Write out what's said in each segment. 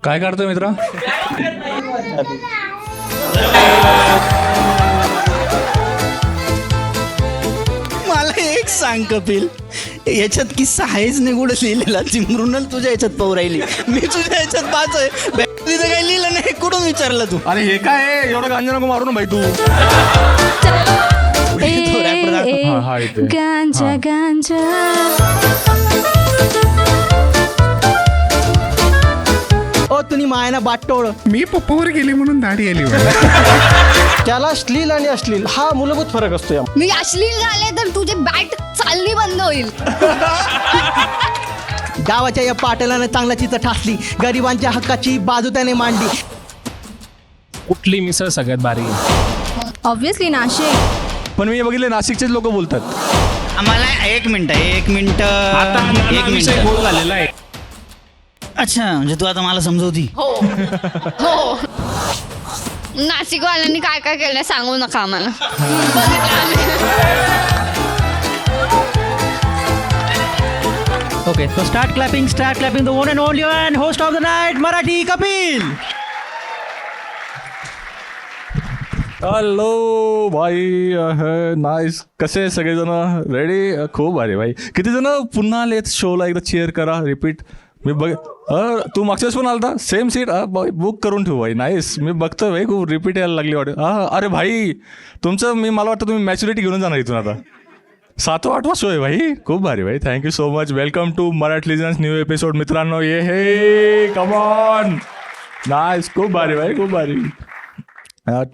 काय काढतोय मित्रा? मला एक सांग कपिल, याच्यात किस्सा आहेच नाही कुठं लिहिलेला. ती मृणाल तुझ्या याच्यात पाहू राहिली, मी तुझ्या याच्यात पाहतोय. तिथं काही लिहिलं नाही, कुठून विचारलं तू? अरे हे काय आहे? एवढं गांजा नको मारू ना भाई तू. तो rapper दाखव. हा इथे गांजा गांजा ओ तुम्ही मायना बाटोळ. मी पप्पावर गेली म्हणून दाढी आली मला. त्याला अश्लील आणि अश्लील हा मूलभूत फरक असतो या. मी अश्लील झाले तर तुझी बॅट चालणी बंद होईल. गावाच्या या पाटलानं चांगला चित्र ठासली, गरिबांच्या हक्काची बाजू त्याने मांडली. कुठली मिसळ सगळ्यात भारी? ऑब्विसली नाशिक. पण मी बघितले नाशिकचेच लोक बोलतात. आम्हाला एक मिनिट एक मिनिट. गोल झालेला आहे. अच्छा, म्हणजे तू आता मला समजवती. हो हो, नाशिकवाल्यांनी काय काय केलं सांगू नका आम्हाला. Okay, so start clapping, the one and only one host of the night, Marathi Kapil. Hello भाई, नाईस. कसे सगळेजण? रेडी? खूप भारी भाई. किती जण पुन्हा आलेत शोला? एकदा चेअर करा, रिपीट. मी बघ, तू मागच्या वेळेस पण आलता सेम सीट. बुक करून ठेवू भाई. नाईस. मी बघतोय भाई, खूप रिपीट यायला लागली वाटत. अरे भाई तुमचं, मला वाटतं तुम्ही मॅच्युरिटी घेऊन जाणार इथून आता. 7वा-8वा शो आहे भाई. खूप भारी भाई. Thank you so much. Welcome to Marathi legends new episode. मित्रांनो ये हे कमॉन. नाईस. खूप भारी भाई, खूप भारी.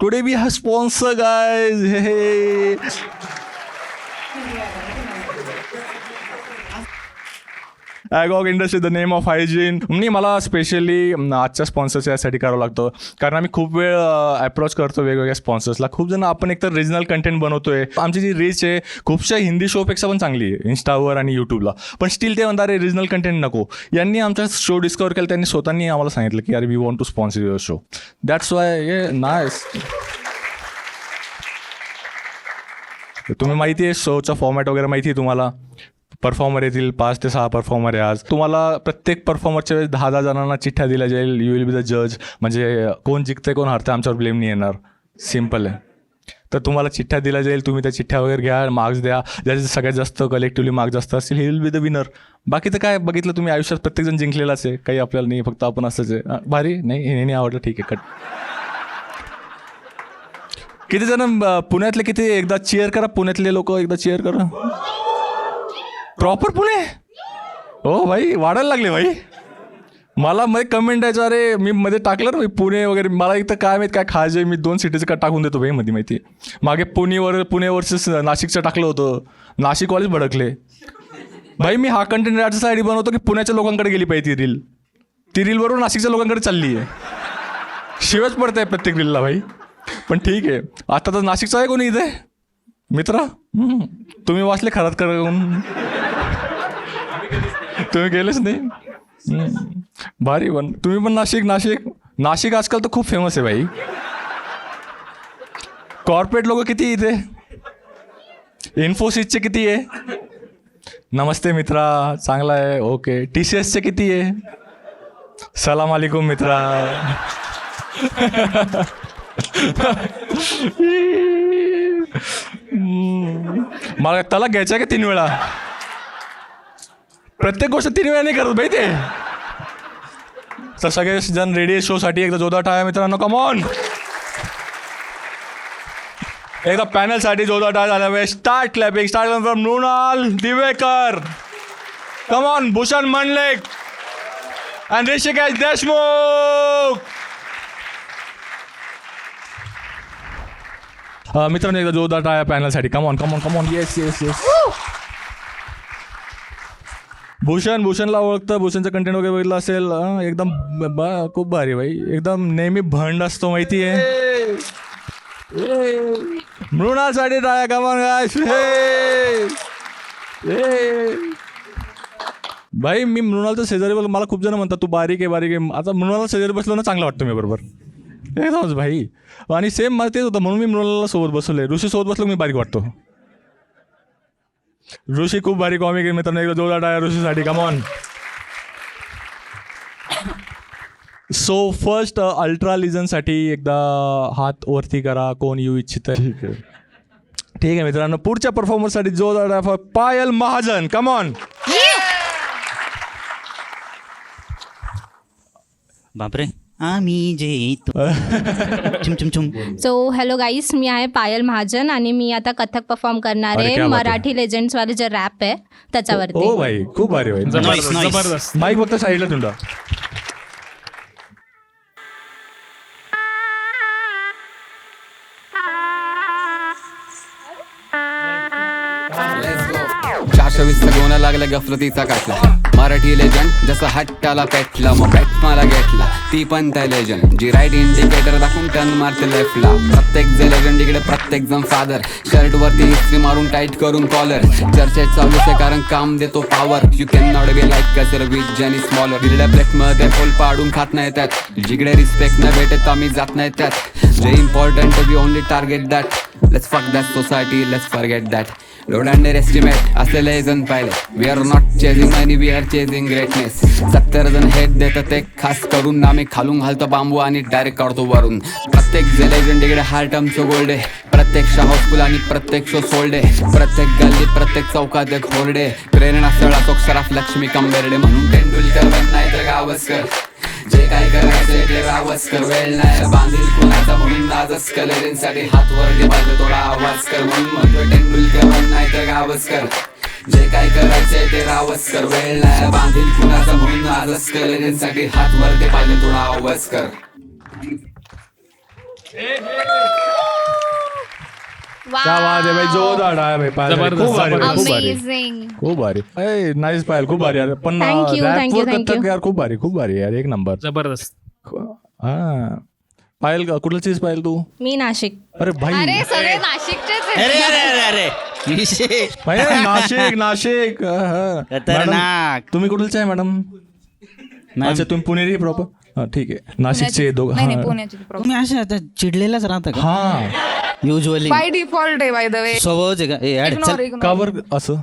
Today we have sponsor guys. Hey. Agog industry, the name of hygiene. नाही, मला स्पेशली आजच्या स्पॉन्सर्स यासाठी करावं लागतं, कारण आम्ही खूप वेळ अप्रोच करतो वेगवेगळ्या स्पॉन्सर्सला. खूप जण आपण एकतर रिजनल कंटेंट बनवतोय. आमची जी रीच आहे खूपशा हिंदी शोपेक्षा पण चांगली आहे इन्स्टावर आणि यूट्यूबला. पण स्टील ते म्हणतात रे रिजनल कंटेंट नको. यांनी आमचा शो डिस्कवर केला, त्यांनी स्वतःनी आम्हाला सांगितलं की अरे we want to sponsor your show. That's why ये नाईस. तुम्ही माहिती आहे शोचा फॉर्मॅट वगैरे माहिती आहे तुम्हाला. परफॉर्मर येतील, 5 ते 6 परफॉर्मर आहे आज. तुम्हाला प्रत्येक परफॉर्मरच्या वेळेस 10-10 जणांना चिठ्ठ्या दिल्या जाईल. यू विल बी द जज. म्हणजे कोण जिंकते कोण हरते आमच्यावर ब्लेम नाही येणार. सिम्पल आहे. तर तुम्हाला चिठ्ठ्या दिल्या जाईल, तुम्ही त्या चिठ्ठ्या वगैरे घ्या, मार्क्स द्या. ज्याचे सगळ्यात जास्त कलेक्टिव्हली मार्क्स जास्त असतील, he will be the winner. बाकी तर काय बघितलं तुम्ही आयुष्यात प्रत्येकजण जिंकलेलाच आहे. काही आपल्याला नाही, फक्त आपण असंच आहे. भारी नाही, हे नाही आवडलं, ठीक आहे, कट. किती जण पुण्यातले, किती एकदा चेअर करा पुण्यातले लोक, एकदा चेअर करा. प्रॉपर पुणे. हो भाई, वाढायला लागले भाई. मला मध्ये कमेंट द्यायचं, अरे मी मध्ये टाकलं ना पुणे वगैरे. मला इथं काय माहिती काय खायचं, मी 2 सिटीचं का टाकून देतो भाई मध्ये. माहिती आहे मागे पुणे वर्सेस नाशिकचं टाकलं होतं, नाशिकवालेच भडकले भाई. मी हा कंटेंट याच्यासाठी बनवतो की पुण्याच्या लोकांकडे गेली पाहिजे ती रील. ती रील बरोबर नाशिकच्या लोकांकडे चालली आहे. शिवच पडत आहे प्रत्येक रीलला भाई. पण ठीक आहे, आता तर नाशिकचं आहे कोणी इथे मित्र? तुम्ही वाचले खरात करून, तुम्ही गेलेच नाही. भारी. पण तुम्ही पण नाशिक आजकाल तर खूप फेमस आहे भाई. कॉर्पोरेट लोक किती इथे, इन्फोसिसचे किती आहे? नमस्ते मित्रा, चांगला आहे. ओके. TCSचे किती आहे? सलाम अलैकुम मित्रा. मला त्याला घ्यायचं आहे का 3 वेळा? प्रत्येक गोष्ट 3 वेळा नाही करत भाई ते. तर सगळे जण रेडी आहे शोसाठी? एकदा जोरदार टाळ्या मित्रांनो, कमॉन. एकदा पॅनलसाठी जोरदार टाळ्या झाल्या पाहिजे. Start clapping. Start from Mrinal Divekar, come on. Bhushan Mandlik and Hrishikesh Deshmukh. मित्रांनो एकदा जोरदार टाळ्या पॅनलसाठी. Come on come on come on. Yes yes yes. भूषणला ओळखतं, भूषणचं कंटेंट वगैरे बघितलं असेल. एकदम खूप भारी भाई. एकदम नेहमी भंड असतो माहिती आहे. मृणालसाठी टाळ्या, कमॉन गाइस. भाई मी मृणालचं शेजारी बसलो. मला खूप जण म्हणतात तू बारीक आहे. आता मृणालला शेजारी बसलो ना, चांगलं वाटतं मी बरोबर. एकदमच भाई. आणि सेम मला तेच होतं, म्हणून मी मृणालला सोबत बसवले. ऋषी सोबत बसलो मी बारीक वाटतो. ऋषी खूप भारी कॉमिक आहे मित्रांनो. एकदा जोरदार टाळ्या ऋषीसाठी, कमॉन. सो फर्स्ट अल्ट्रा लिझनसाठी एकदा हात वरती करा, कोण येऊ इच्छित आहे. ठीक आहे मित्रांनो, पुढच्या परफॉर्मन्ससाठी जोरदार पायल महाजन, कम ऑन. बापरे आम्ही जे चुम चुम चुम. सो हॅलो गाईस, मी आहे पायल महाजन आणि मी आता कथक परफॉर्म करणार अरे आहे क्या बात आहे. मराठी लेजंड्स वाले जे रॅप आहे त्याच्यावरती. ओ भाई खूप भारी भाई. जबरदस्त nice. जबरदस्त. माईक फक्त साईडला तुंडा. चारशे वीस गोना लागला गफलतीचा काटला. मराठी लेजंड जसं हट्टाला पेटला, मग बॅट मला घेतला. ती पण त्या लेजंड जी राईट इंडिकेटर दाखवून टर्न मारते लेफ्टला. प्रत्येक जे लेजंड इकडे प्रत्येक जण फादर. शर्ट वरती इस्त्री मारून टाईट करून कॉलर. चर्चेत चालूच आहे कारण काम देतो power. You can not be like कसर विथ जनी स्मॉलर. दिलेल्या प्लेट मध्ये होल पाडून खात नाही त्यात. जिकडे रिस्पेक्ट न भेटत आम्ही जात नाही त्यात. जे important we only target that. Let's fuck that society, let's forget that. Don't underestimate असलेले जण पाहिले. We are not chasing money, we are chasing greatness. 70 जण हेट देतात एक खास करून. आम्ही खालून घालतो बांबू आणि डायरेक्ट काढतो वरून. प्रत्येक जे लेजंड इकडे हार्ट आमचं गोल्ड आहे. प्रत्येक हाऊसफुल आणि प्रत्येक शो सोल्ड आहे. प्रत्येक गल्लीत प्रत्येक चौकात एक होर्डे. प्रेरणा स्थळा तो सराफ लक्ष्मी कंबेरडे. म्हणून तेंडुलकर नाही तर गावस्कर. जे काय करायचंय ते रावस्कर. वेळ नाही बांधील कोणाचा म्हणून नाजस कर. लेजंडसाठी हात वर पाहिजे थोडा आवाज कर. म्हणून म्हणतो तेंडुलकर नाही तर गावस्कर. जे काय करायचंय ते रावस्कर. वेळ नाही बांधील कोणाचा म्हणून नाजस कर. लेजंडसाठी हात वर पाहिजे थोडा आवाज कर. क्या बात आहे भाई, जोरदार आहे भाई पायल. जबरदस्त, खूप भारी, जबरदस्त. खूप भारी, अमेझिंग. खूप भारी. नाईस पायल, खूप भारी यार. पण Thank you, rap thank you, वर thank कथक you. यार खूप भारी, खूप भारी यार, एक नंबर. जबरदस्त. हा पायल, कुठलं चीज पायल तू? मी नाशिक. अरे भाई, अरे सगळे नाशिकचेच आहेत. अरे अरे अरे अरे विशेष भाई, नाशिक नाशिक. खतरनाक. तुम्ही कुठलचे आहे मॅडम? अच्छा तुम्ही पुणेरी प्रॉपर. हा ठीक आहे, नाशिकचे दोघं. तुम्ही अशा आता चिडलेलाच राहता का? हा युजली बाय डिफॉल्ट आहे बाय द वे. स्वभावच आहे का? ए, ऍड, चल. का बरं असं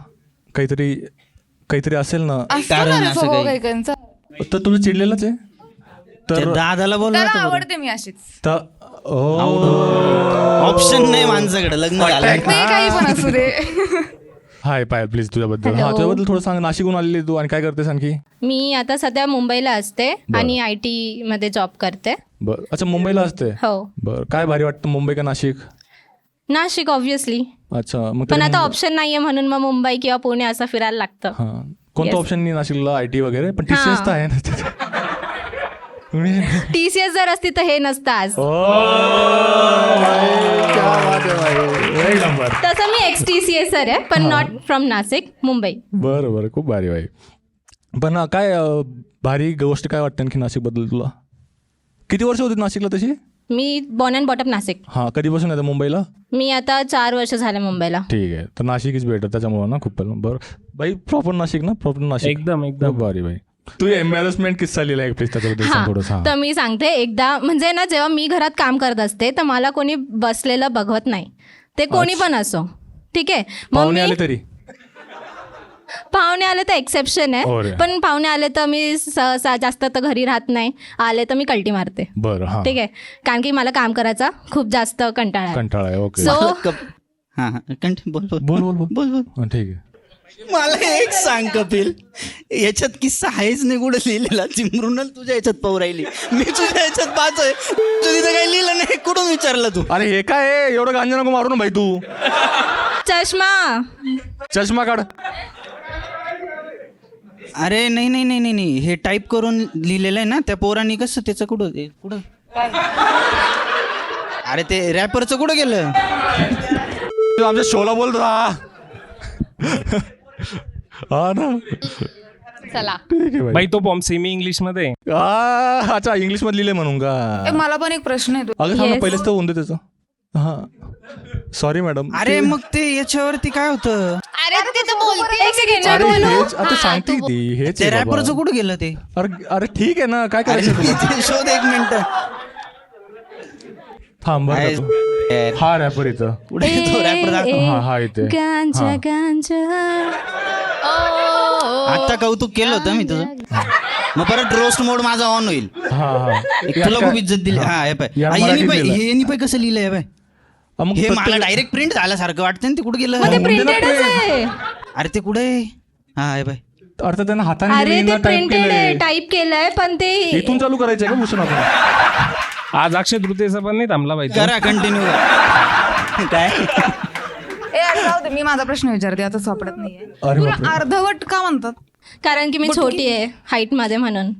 काहीतरी असेल ना, कारण असं काही. तर तुला चिडलेलंच आहे त्या तर दादाला बोल त्याला आवडते मी अशीच. तर ऑप्शन नाही माणसाकडे. लग्न झालं ते काही पण असू दे. हाय पायल, प्लीज तुझ्याबद्दल. हा तुझ्याबद्दल थोडं सांग. नाशिकहून आलेली तू आणि काय करतेस आणखी? मी आता सध्या मुंबईला असते आणि IT मध्ये जॉब करते. बर, अच्छा मुंबईला असते. हो, बर, काय भारी वाटतं, मुंबई का नाशिक? नाशिक ऑब्व्हियसली. अच्छा मग पण तरी आता ऑप्शन नाहीये म्हणून मग मुंबई किंवा पुणे असं फिरायला लागतं. हा कोणतं Yes. ऑप्शन नाही नाशिकला? IT वगैरे, पण हा. TCS तर आहे ना. TCS जर असती तर हे नसतं आज. एक नंबर. तसं मी ex-TCSer आहे पण नॉट फ्रॉम नाशिक, मुंबई. बरं बरं, खूप भारी भाई. पण काय भारी गोष्ट काय वाटते आणखी नाशिकबद्दल तुला? किती वर्ष होती नाशिकला तशी? मी बॉर्न अँड बॉटअप नाशिक. हा, कधीपासून येतं मुंबईला? मी आता 4 वर्ष झाले मुंबईला. ठीक आहे, तर नाशिक इज बेटर त्याच्यामुळे ना खूप. बरं भाई, प्रॉपर नाशिक ना? प्रॉपर नाशिक. एकदम एकदम खूप भारी भाई. तू एम्बॅरसमेंट किस्सा लिहिला एक प्लीज त्याच्याबद्दल सांग थोडंसं. हा. तर मी सांगते. एकदा म्हणजे ना, जेव्हा मी घरात काम करत असते तर मला कोणी बसलेलं बघवत नाही. ते कोणी पण असो, ठीक आहे. मग पाहुणे मी आले तरी? पाहुणे आले तर एक्सेप्शन हो आहे, रे. पण पाहुणे आले तर मी सहसा जास्त तर घरी राहत नाही. आले तर मी कल्टी मारते. बरं, हा ठीक आहे, कारण की मला काम करायचा खूप जास्त कंटाळा आहे. कंटाळा आहे. ओके, सो हा हा बोल बोल बोल बोल बोल बोल बोल. हा, ठीक आहे. मला एक सांग कपिल, याच्यात किस्सा आहेच नाही कुठं लिहिलेला. चिमरुनल तुझ्या याच्यात पाहू राहिली, मी तुझ्या याच्यात पाहतोय. तू तिथं काही लिहिलं नाही, कुठून विचारलं तू? अरे हे काय आहे? एवढं गांजा नको मारू ना भाई तू. चष्मा काढ. अरे नाही नाही नाही नाही नाही, हे टाईप करून लिहिलेलं आहे ना त्या पोरांनी. कसं त्याचं कुठं कुठं? अरे ते रॅपरचं कुठं गेलं? तू आमच्या शोला बोलतो हा ना. चला, ठीक आहे भाई. भाई तो बॉम्ब सेमी इंग्लिश मध्ये. अच्छा इंग्लिश मध्ये लिहिले म्हणून का? मला पण एक प्रश्न आहे. अगं थांब ना, Yes. पहिलेच तर होऊन दे त्याचं. हा सॉरी मॅडम. अरे मग ते याच्यावरती काय होतं? अरे ते तर बोलते. एक सेकंड. अरे हेच आता सांगते ती, हेच ते आहे बाबा. रॅपरचं कुठं गेलं ते? अरे ठीक आहे ना, काय करायचं तुला? ते शोध एक मिनिट. थांब बरं का तू. हा रॅपर इथं. पुढे तो रॅपर दाखव. हा इथे. गांजा हा. गांजा. आता कौतुक केलं होतं मी तुझं. मग परत रोस्ट मोड माझा ऑन होईल. हा हा तुला खूप इज्जत दिली. हा हे पाय या यांनी मराठीत पाय लिहिलंय. हे यांनी पाय कसं लिहिलंय हे पाय. मग हे मला प्रत्येक- डायरेक्ट प्रिंट झाल्यासारखं वाटतं ना. ते कुठे गेलं? ते प्रिंटेडच आहे. अरे ते कुठे आहे? हा हे पाय अर्थात त्यांना हाताने अरे ते टाईप प्रिंटेड आहे, केलंय. टाईप केलंय पण ते इथून चालू करायचंय का भूषण आपण? आज अक्षय तृतीयेचा पण नाही थांबला पाहिजे. करा कंटिन्यू. काय ए अरे जाऊ दे, मी माझा प्रश्न विचारते, आता सापडत नाहीये. अरे तुला बापरे. अर्धवट का म्हणतात? कारण की मी छोटी आहे हाईट मध्ये म्हणून.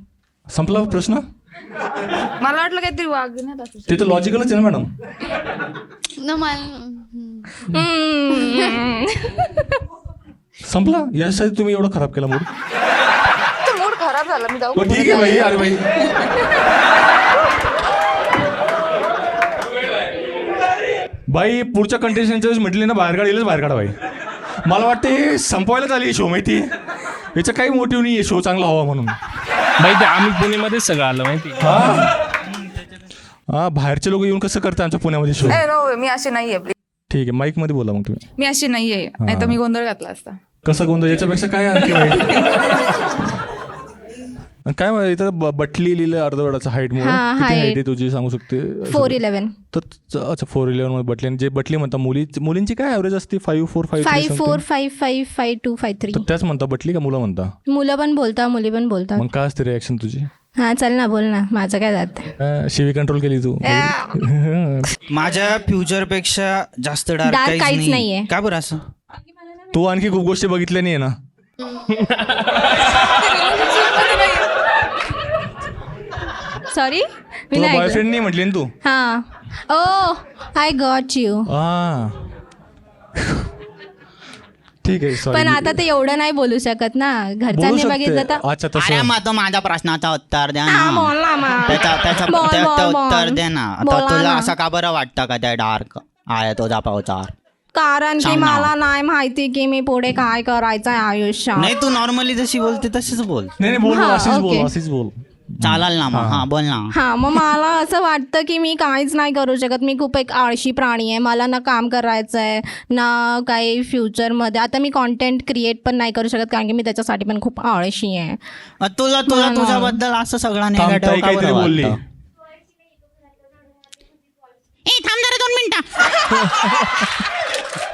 संपला प्रश्न. मला वाटलं काहीतरी वागण्यात असं. ते तर लॉजिकलच आहे ना मॅडम. संपला. यासाठी तुम्ही एवढं खराब केला मूड. मूड खराब झाला, मी जाऊ हो, ठीक आहे भाई. अरे भाई बाई पुढच्या कंटेस्टंटच्या वेळेस म्हटले ना बाहेर काढ, बाहेर काढा भाई. मला वाटतं हे संपवायला आली शो माहिती. याचं काही मोटिव्ह नाही आहे शो चांगला हवा म्हणून. बाई ते आम्ही पुणेमध्येच सगळं आलं माहिती. हा बाहेरचे लोक येऊन कसं करतात आमच्या पुण्यामध्ये शो. ए नो, मी अशी नाहीये प्लीज. ठीक आहे माईक मध्ये बोला मग तुम्ही. मी अशी नाहीये, नाही तर मी गोंधळ घातला असता. कसं गोंधळ याच्यापेक्षा काय आणखी वाईट? काय माहिती इथं बटली लिहिलं अर्धवटाचं हाईट म्हणून. हा, किती height. हाईट आहे तुझी सांगू शकते? 4'11". तर अच्छा 4'11" मध्ये बटली. आणि जे बटली म्हणतात मुलींची काय ॲव्हरेज असते? 5'4", 5'3" 5'4", 5'5", 5'2", 5'3". तर त्याच म्हणता बटली का मुलं म्हणता? मुलं पण बोलता मुली पण बोलतात. मग काय असते रिॲक्शन तुझी? हा चल ना बोल ना, माझं काय जात. शिवी कंट्रोल केली तू. माझ्या फ्युचर पेक्षा जास्त डार्क Dark काहीच काहीच नाहीये. का बरं असं? तू आणखी खूप गोष्टी बघितल्या नाही ना. सॉरी मी तुला नाही ऐकलं. बॉयफ्रेंड नाही म्हटली ना तू. हा ओ आय गॉट यू. ठीक आहे सॉरी. पण आता ते एवढं नाही बोलू शकत ना, बोलू घरच्यांनी बघितलं शकते. तर. अच्छा अरे तसं. मग आता माझ्या प्रश्नाचं उत्तर द्या हा, ना. बोल ना मग. त्याचं बोल, बोल, उत्तर बोल. दे ना. बोला आता तुला ना. असं का बरं वाटतं का त्या डार्क आहे तुझा पावचार? कारण की सांग ना. मला नाही माहिती की मी पुढे काय करायचं आहे आयुष्यात. नाही तू नॉर्मली जशी बोलते तशीच बोल. नाही बोल हा, अशीच बोल ओके. अशीच बोल. चालेल ना मग. हा बोल ना. हा मग मला असं वाटतं की मी काहीच नाही करू शकत. मी खूप एक आळशी प्राणी आहे. मला ना काम करायचं आहे ना काही फ्युचरमध्ये. आता मी कॉन्टेंट क्रिएट पण नाही करू शकत कारण की मी त्याच्यासाठी पण खूप आळशी आहे. तुला तुझ्याबद्दल असं सगळं ताई निगेटिव्ह का काहीतरी बरं बोलली. वाटतं? ए थांब जरा 2 मिनिटं.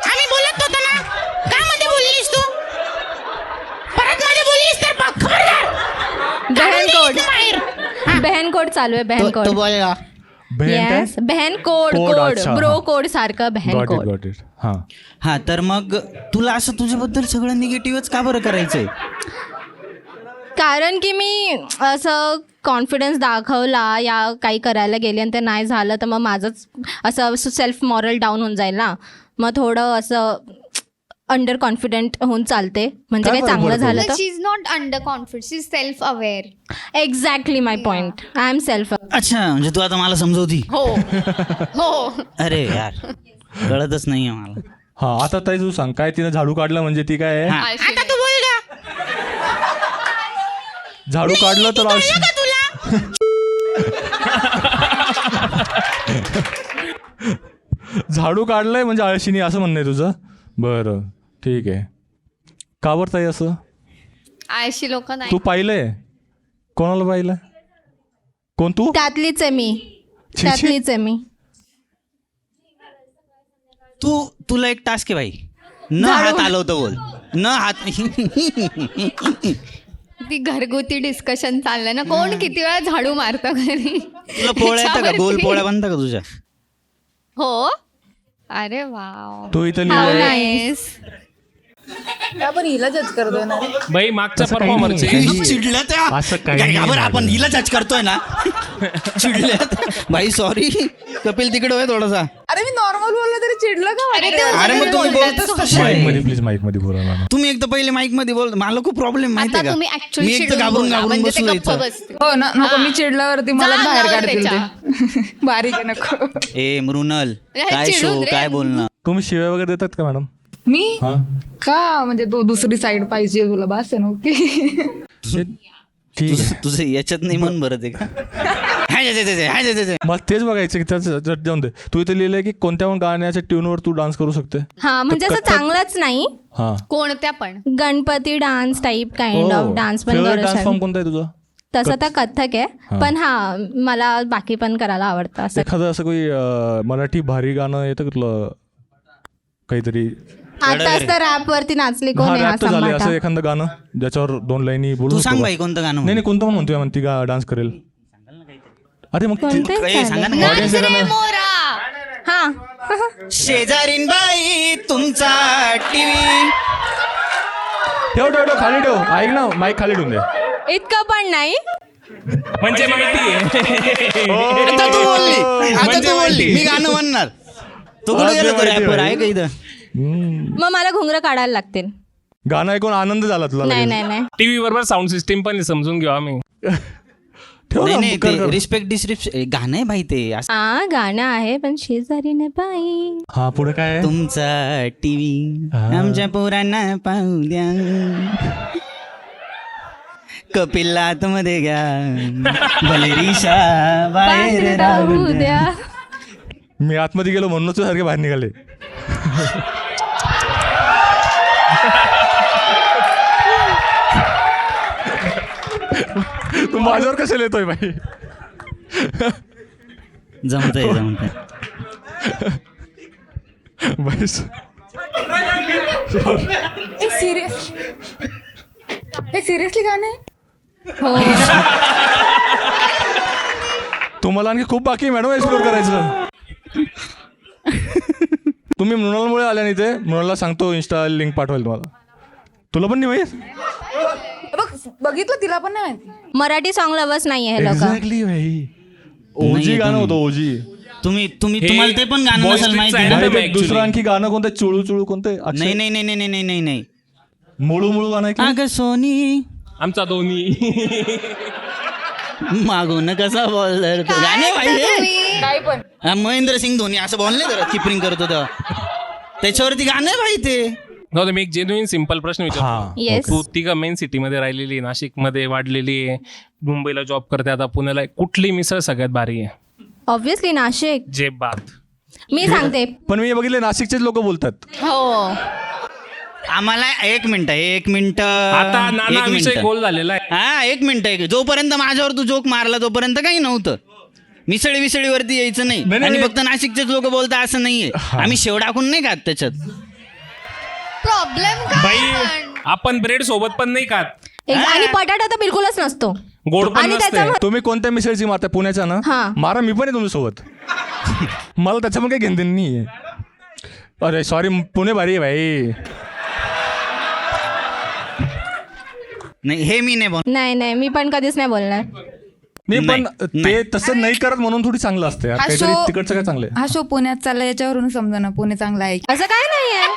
आम्ही बोलत होतो ना. काय मध्ये बोललीस तू? परत मध्ये बोललीस तर बघ खबरदार. बहन कोड बहन कोड चालू आहे. बहन तू कोड. बोल ना. बहीण काय? येस बहन कोड कोड, कोड अच्छा, ब्रो हा. कोड सारखं बहन got it code. Got it. हां हा तर मग तुला असं तुझ्याबद्दल सगळं निगेटिव्हच का बरं करायचंय? कारण की मी असं कॉन्फिडन्स दाखवला या काही करायला गेले आणि ते नाही झालं तर मग माझंच असं सेल्फ मॉरल डाऊन होऊन जाईल ना. मग थोडं असं अंडर कॉन्फिडंट होऊन चालते. म्हणजे काय काही फरक चांगलं पडतो? झालं तर. She is not under confidence, she is self aware. Exactly my point. I am self. अच्छा म्हणजे तू आता मला समजवती. हो हो. अरे यार कळतच नाहीये मला. हां आता ताई तू सांग काय तिनं झाडू काढलं म्हणजे ती काय आहे? हा. आता तू बोल का? झाडू काढलं तर आळशी. झाडू काढलंय म्हणजे आळशीनी असं म्हणणं आहे तुझं. बरं ठीक आहे. का बरं ताई असं? आळशी लोक नाही. तू पाहिलंय? कोणाला पाहिलं? कोण तू? त्यातलीच आहे मी. छी. त्यातलीच आहे मी. तुला एक टास्क आहे बाई. न हात आलवतं बोल. न हात. ती घरगुती डिस्कशन चाललंय ना, कोण किती वेळा झाडू मारतं घरी. तुला पोळ्या येतं का? गोल पोळ्या बनतं का तुझ्या? हो. अरे वाव. तो इथं How लिहिलंय. nice. आपण हिला जज करतोय ना रे. बाई मागच्या असं काही परफॉर्मरचे नाही. चिडल्या त्या. असं काही काय नाही का बरं झालं. आपण हिला जज करतोय ना. चिडल्यात. भाई सॉरी कपिल तिकडे होय थोडासा. अरे मी नॉर्मल बोललो तरी चिडलं का? अरे ते अरे मग तुम्ही बोलतच तसे. माईक मध्ये प्लीज माईक मध्ये बोला ना. तुम्ही एक तर पहिले माईक मध्ये बोल. मला खूप प्रॉब्लेम माहितीये आता का? तुम्ही ऍक्च्युअली मी एक तर घाबरून घाबरून बसलो इथं. बसते. हो ना, नको मी चिडल्यावरती मला जा बाहेर अंगावर काढतील त्याच्या. ते. बारीक आहे नको. ए मृणाल अरे, काय चिडून शो रे. काय बोलणं. तुम्ही शिव्या वगैरे देतात का मॅडम? मी हां का म्हणजे तो दुसरी साईड पाहिजे तुला, बास आहे ना. ओके ठीक आहे. तुझं याच्यात नाही मन भरत आहे का? हाय जे, जे, जे, हाय जे, जे, जे. मला तेच बघायचं की त्याचं जाऊन दे. तू इथे लिहिलंय की कोणत्या पण गाण्याच्या ट्यूनवर तू डान्स करू शकते. हा म्हणजे असं चांगलंच नाही. हां कोणत्या पण Ganpati dance type kind of dance पण करू डान्स फॉर्म शकतो. कोणता आहे तुझा? तसं तर कथ्थक आहे पण हा मला बाकी पण करायला आवडतं असं. एखादं असं काही मराठी भारी गाणं येतं का तुला काहीतरी? आताच तर रॅप वरती नाचली कोण हा आहे हा रॅप तर झाले. सम्राट. असं एखादं गाणं ज्याच्यावर 2 लाईनी बोलू तू शकतो सांग का? बाई कोणतं गाणं नाही नाही कोणतं पण म्हणतोय म्हणती का डान्स करेल. अरे मग कोणतं ए, सांगा ना. audience आहे ना. हा शेजारीन बाई तुमचा टीव्ही. ठेव ठेव ठेव खाली ठेव. ऐक ना माईक खाली ठेवून दे. इतकं पण नाही. म्हणजे माहिती आहे आता तू बोलली, आता म्हणजे तू बोलली, माहिती. मी गाणं म्हणणार. तू कुठे गेलो तो माहिती रॅपवर भाई. आहे का इथं? मग मला घुंगरं काढायला लागतील. गाणं ऐकून आनंद झाला तुला नाही लगेच. नाही नाही टीव्ही बरोबर साऊंड सिस्टीम पण समजून घेऊ आम्ही. ठेव नाही ना, नाही कर, ते कर. रिस्पेक्ट डिसरिस्पेक्ट गाणं आहे भाई ते असं. हा गाणं आहे पण शेजारीने बाई. हा पुढे काय आहे? तुमचा टीव्ही आमच्या पोरांना पाहू द्या. कपिल आतमध्ये घ्या भले रिक्षा बाहेर बाहेर राहू राहू द्या. द्या. मी आतमध्ये गेलो म्हणूनच तू सारखे बाहेर निघाले. तू माझ्यावर कशाला येतोय बाई? जमतंय जमतंय. बस हे सिरियसली गाणं आहे? हो तुम्हाला आणखी खूप बाकी आहे मॅडम एक्सप्लोर करायचं. तुम्ही मृणालमुळे आल्या नाही ते. मृणालला सांगतो इन्स्टा लिंक पाठवायला तुम्हाला. तुला पण नाही माहित? बघ बघितलं तिला पण नाही माहिती. मराठी सॉंग लवर्स नाहीये हे लोक. एक्झॅक्टली भाई. ओजी नाही, गाणं तुम्ही- होतं ओजी. तुम्हाला ते पण गाणं Voice नसेल Street माहिती आहे ना? ना? नाही, ते actually. दुसरं आणखी गाणं कोणतं चुळू चुळू कोणतं नाही नाही नाही नाही नाही नाही नाही. मुळू मुळू गाणं आहे की? अगं सोनी आमचा दोन्ही मागून कसा बॉल धरतो गाणे भाई हे. काय पण हा, महेंद्र सिंग धोनी असं बॉल नाही धरत किपरिंग करतो तेव्हा. त्याच्यावरती गाणं आहे भाई ते. हो मी एक जेन्युइन सिम्पल प्रश्न विचारतो. हा येस तू ती का मेन सिटीमध्ये राहिलेली आहे, नाशिकमध्ये वाढलेली आहे, मुंबईला जॉब करते, आता पुण्याला आहे. कुठली मिसळ सगळ्यात भारी आहे? ऑब्विसली नाशिक. जे बात. मी सांगते. पण मी बघितले नाशिकचेच लोक बोलतात. हो आम्हाला एक मिनिट आता नाना विषय गोल झालेला आहे. हा एक मिनिट. जोपर्यंत माझ्यावर तू जोक मारला तोपर्यंत काही नव्हतं. मिसळीवरती यायचं नाही. नाही, आणि नाही. फक्त नाशिकचेच लोक बोलतात असं नाहीये. आम्ही शेव टाकून नाही खात त्याच्यात. प्रॉब्लेम बाई आपण ब्रेड सोबत पण नाही खात. आणि बटाटा तर बिलकुलच नसतो. गोड पण आणि नसते. त्याच्यामध्ये तुम्ही कोणत्या मिसळची मारता? पुण्याच्या ना? हा. मारा, मी पण आहे तुमच्यासोबत. मला त्याच्यामध्ये काही घेणं नाही. अरे सॉरी, पुणे भारी आहे भाई. नाही हे मी नाही बोल. नाही नाही मी पण कधीच नाही बोलणार. नाही पण नाही, ते तसं नाही करत म्हणून थोडी चांगलं असतं यार. हा काहीतरी show- तिकडचं काय चांगलं आहे. हा शो पुण्यात चालला याच्यावरून समजा ना पुणे चांगला आहे. असं काय नाहीये.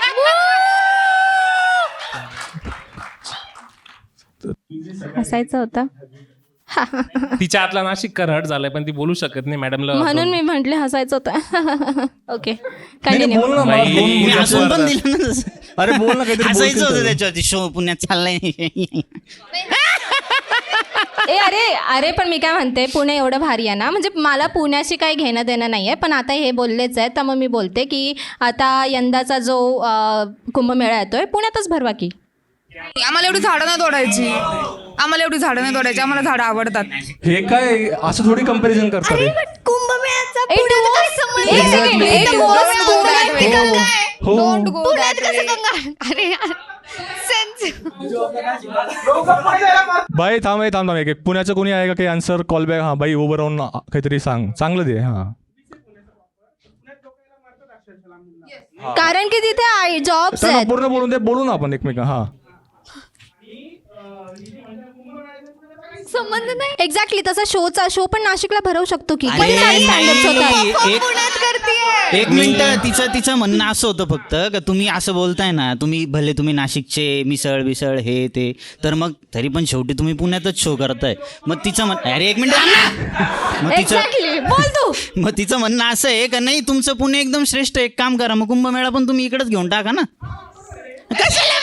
हसायचं होतं. तिच्या आतला नाशिक हट झालाय पण ती बोलू शकत नाही मॅडमला. म्हणून मी म्हंटले हसायचं होतं. ओके नाही, कंटिन्यू. बोल ना मला, बाई, दोन मी मुलं हसून पण असतात. दिलं ना तसं. अरे बोल ना काहीतरी. हसायचं बोलतील होतं तर. त्याच्यावरती. शो पुण्यात चाललाय. अरे पण मी काय म्हणते, पुणे एवढं भारी आहे ना, म्हणजे मला पुण्याशी काही घेणं देणं नाही आहे. पण आता हे बोललेच आहे तर मग मी बोलते की आता यंदाचा जो कुंभमेळा येतोय पुण्यातच भरवा की. आम्हाला एवढी झाडं नाही तोडायची. आम्हाला झाडं आवडतात. हे काय असं थोडी कम्पॅरिझन करतात रे. कुंभमेळ्याचा ए, पुण्यात डोस- काय संबंध? एक सेकंड, इथं एक most डोस- romantic हो, गंगा आहे. हो. Don't go पुण्यात that कसं way. गंगा? अरे यार सेन्स. बाई थांब एक पुण्याचं कोणी आहे का काही आन्सर? Call back. हा बाई उभं राहून काहीतरी सांग, चांगलं दे. हा कारण की तिथे जॉब्स चला आहेत. पूर्ण बोलून दे. बोलू ना आपण एकमेक. हा संबंध नाही. एक्झॅक्टली तसा शो पण नाशिकला भरवू शकतो की. अरे, किती सारे standards होतात. नाही. एक- पुण्यात करतीये. एक मिनिट. तिचं म्हणणं असं होतं फक्त का तुम्ही असं बोलताय ना, तुम्ही नाशिकचे मिसळ हे ते, तर मग तरी पण शेवटी तुम्ही पुण्यातच शो करताय. मग तिचं अरे एक मिनिट. एक्झॅक्टली बोल तू. मग तिचं म्हणणं असं आहे का नाही तुमचं पुणे एकदम श्रेष्ठ. एक काम करा, मग कुंभमेळा पण तुम्ही इकडेच घेऊन टाका ना. कशाला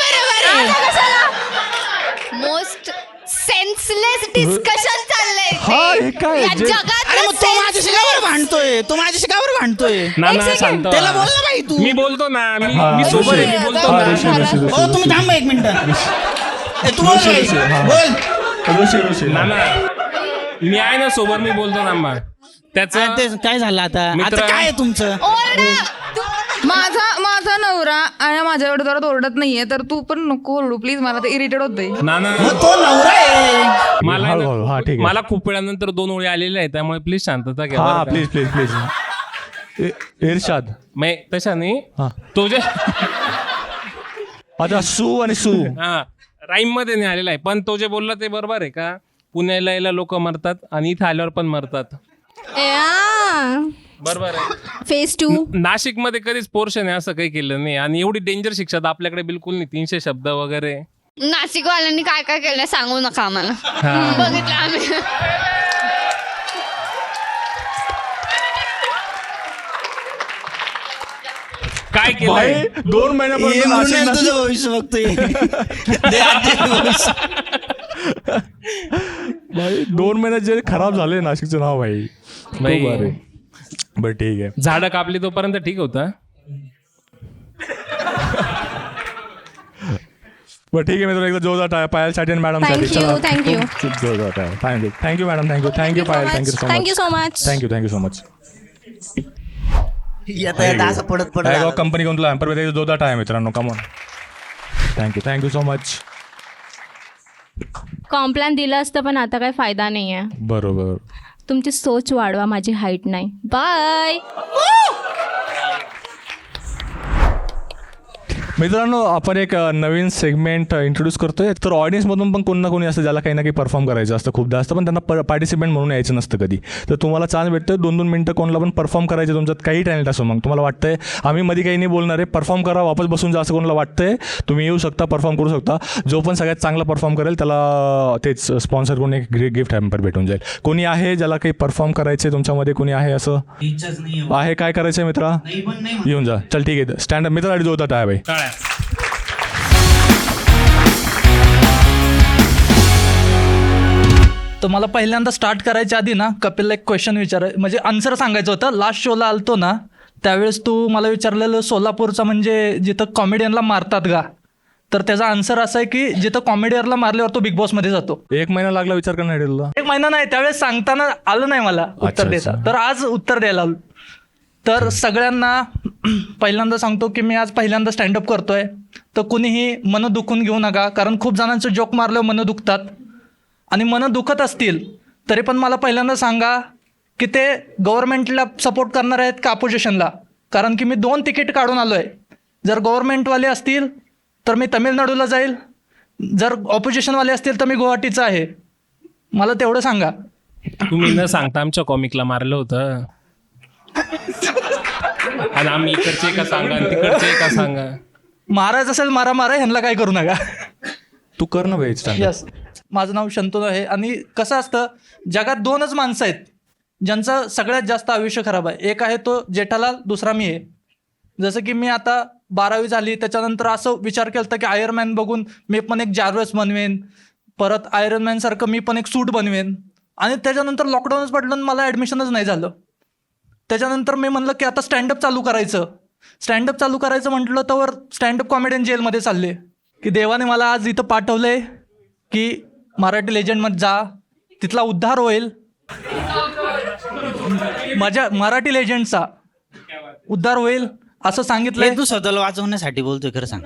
मोस्ट सेन्सलेस डिस्कशन चाललंय हा, हे काय? या जे- जगात. अरे मग तो माझ्याशी कावर भांडतोय. नाना शांत. त्याला बोल ना बाई तू. मी बोलतो ना. मी हा, सोबत आहे, मी ऋषी. बोलतो हा, ना. ऋषी. हो तुम्ही थांबा एक मिनिट. तू बोल बाई. हा. बोल. ऋषी. नाना मी आहे ना सोबत, मी बोलतो ना मग त्याचं ते काय झालं आता मित्र- काय आहे तुमचं? माझा नवरा आणि माझ्या एवढं जरा ओरडत नाहीये तर तू पण नको ओरडू प्लीज, मला ते इरिटेट होतंय. नाना मग तो नवरा आहे. मला आहे ना- हळूहळू, हा, ठीक आहे. मला खूप वेळानंतर 2 ओळी आलेल्या आहेत, त्यामुळे प्लीज शांतता घ्या हा बरं का? Please please please. इर्शाद. मी तशा नाही हा. तुझे आता सू आणि सू. हा राईम मध्ये नाही आलेला आहे, पण तो जे बोलला ते बरोबर आहे का? पुण्याला यायला लोक मरतात आणि इथे आल्यावर पण मरतात. बरोबर आहे. फेज 2. नाशिक मध्ये कधीच पोर्शन आहे असं काही केलं नाही, आणि एवढी डेंजर शिक्षा तर आपल्याकडे बिलकुल नाही. 300 शब्द वगैरे. नाशिकवाल्यांनी काय काय केलं सांगू नका आम्हाला. बघितलं आम्ही. काय भाई केलंय? 2 हे महिन्यापासून म्हणून नाशिक- तुझं भविष्य बघतोय. दे आधी भविष्य. भाई 2 महिन्यात जे खराब झाले नाशिकचं नाव भाई. भाई. खूप भारी. बरं ठीक आहे. झाडं कापली तोपर्यंत ठीक होतं. बरं ठीक आहे मित्र, एकदा जोरदार टाळ्या पायलसाठी आणि मॅडमसाठी. Thank you, thank you. जोरदार टाळ्या. Thank you madam. Thank you Payal. Thank you so thank you much. So much. Thank you so much. येता येता असं पडत पडत कंपनी कोणता हॅम्पर जोरदार टाळ्या मित्रांनो. Come on. Thank you so much. Complan दिलं असतं पण आता काही फायदा नाही आहे. बरोबर. तुमची सोच वाढवा, माझी हाईट नाही. बाय. मित्रांनो आपण एक नवीन सेगमेंट इंट्रोड्यूस करतोय. तर ऑडियन्समधून पण कोण ना कोणी असतं ज्याला काही ना काही परफॉर्म करायचं असतं खूपदा असतं, पण त्यांना पार्टिसिपेंट म्हणून यायचं नसतं कधी. तर तुम्हाला चान्स भेटतं 2-2 मिनटं कोणाला पण परफॉर्म करायचं. तुमच्यात काही टॅलेंट असो, मग तुम्हाला वाटतंय आम्ही मध्ये काही नाही बोलणार आहे, परफॉर्म करा, वापस बसून जा असं कोणाला वाटतंय, तुम्ही येऊ शकता, परफॉर्म करू शकता. जो पण सगळ्यात चांगला परफॉर्म करेल त्याला तेच स्पॉन्सर करून एक गिफ्ट हॅम्पर भेटून जाईल. कोणी आहे ज्याला काही परफॉर्म करायचे तुमच्यामध्ये? कोणी आहे असं? आहे. काय करायचं मित्रा? येऊन जा. चल ठीक आहे. स्टँड मित्रासाठी जो होता टाय भाई. टाळ्या. तर मला पहिल्यांदा स्टार्ट करायच्या आधी ना कपिलला एक क्वेश्चन म्हणजे आन्सर सांगायचं होतं. लास्ट शोला आलतो ना त्यावेळेस तू मला विचारलेलं सोलापूरचा म्हणजे जिथं कॉमेडियनला मारतात का, तर त्याचा आन्सर असा आहे की जिथं कॉमेडियनला मारल्यावर तो बिग बॉसमध्ये जातो. 1 महिना लागला विचार करण्यासाठी तुला? 1 महिना नाही, त्यावेळेस सांगताना आलं नाही मला उत्तर देता, तर आज उत्तर द्यायला आलो. तर सगळ्यांना पहिल्यांदा सांगतो की मी आज पहिल्यांदा स्टँडअप करतोय, तर कुणीही मनं दुखून घेऊ नका, कारण खूप जणांचं जोक मारल्यावर मनं दुखतात. आणि मनं दुखत असतील तरी पण मला पहिल्यांदा सांगा की ते गव्हर्नमेंटला सपोर्ट करणार आहेत का अपोजिशनला, कारण की मी 2 तिकीट काढून आलो आहे. जर गव्हर्नमेंटवाले असतील तर मी तमिळनाडूला जाईल, जर ऑपोजिशनवाले असतील तर मी गुवाहाटीचा आहे. मला तेवढं सांगा. तुम्ही न सांगता आमच्या कॉमिकला मारलं होतं आणि आम्ही इकडचे का सांगा आणि तिकडचे का सांगा. मारायचं असेल मारा, ह्यांना काय करू नका. तू कर ना भाई. यस. माझं नाव शंतनू आहे. आणि कसं असतं जगात 2च माणसं आहेत ज्यांचं सगळ्यात जास्त आयुष्य खराब आहे. एक आहे तो जेठालाल, दुसरा मी आहे. जसं की मी आता 12वी झाली, त्याच्यानंतर असं विचार केला होता की आयर्नमॅन बघून मी पण एक जार्वस बनवेन, परत आयर्नमॅनसारखं मी पण एक सूट बनवेन. आणि त्याच्यानंतर लॉकडाऊनच पडलं आणि मला ॲडमिशनच नाही झालं. त्याच्यानंतर मी म्हणलं की आता स्टँडअप चालू करायचं म्हटलं तर स्टँडअप कॉमेडियन जेलमध्ये चालले. की देवाने मला आज इथं पाठवलं आहे की मराठी लेजंडमध्ये जा, तिथला उद्धार होईल, माझ्या मराठी लेजंडचा उद्धार होईल असं सांगितलंय. तू स्वतःला वाचवण्यासाठी बोलतोय खरं सांग.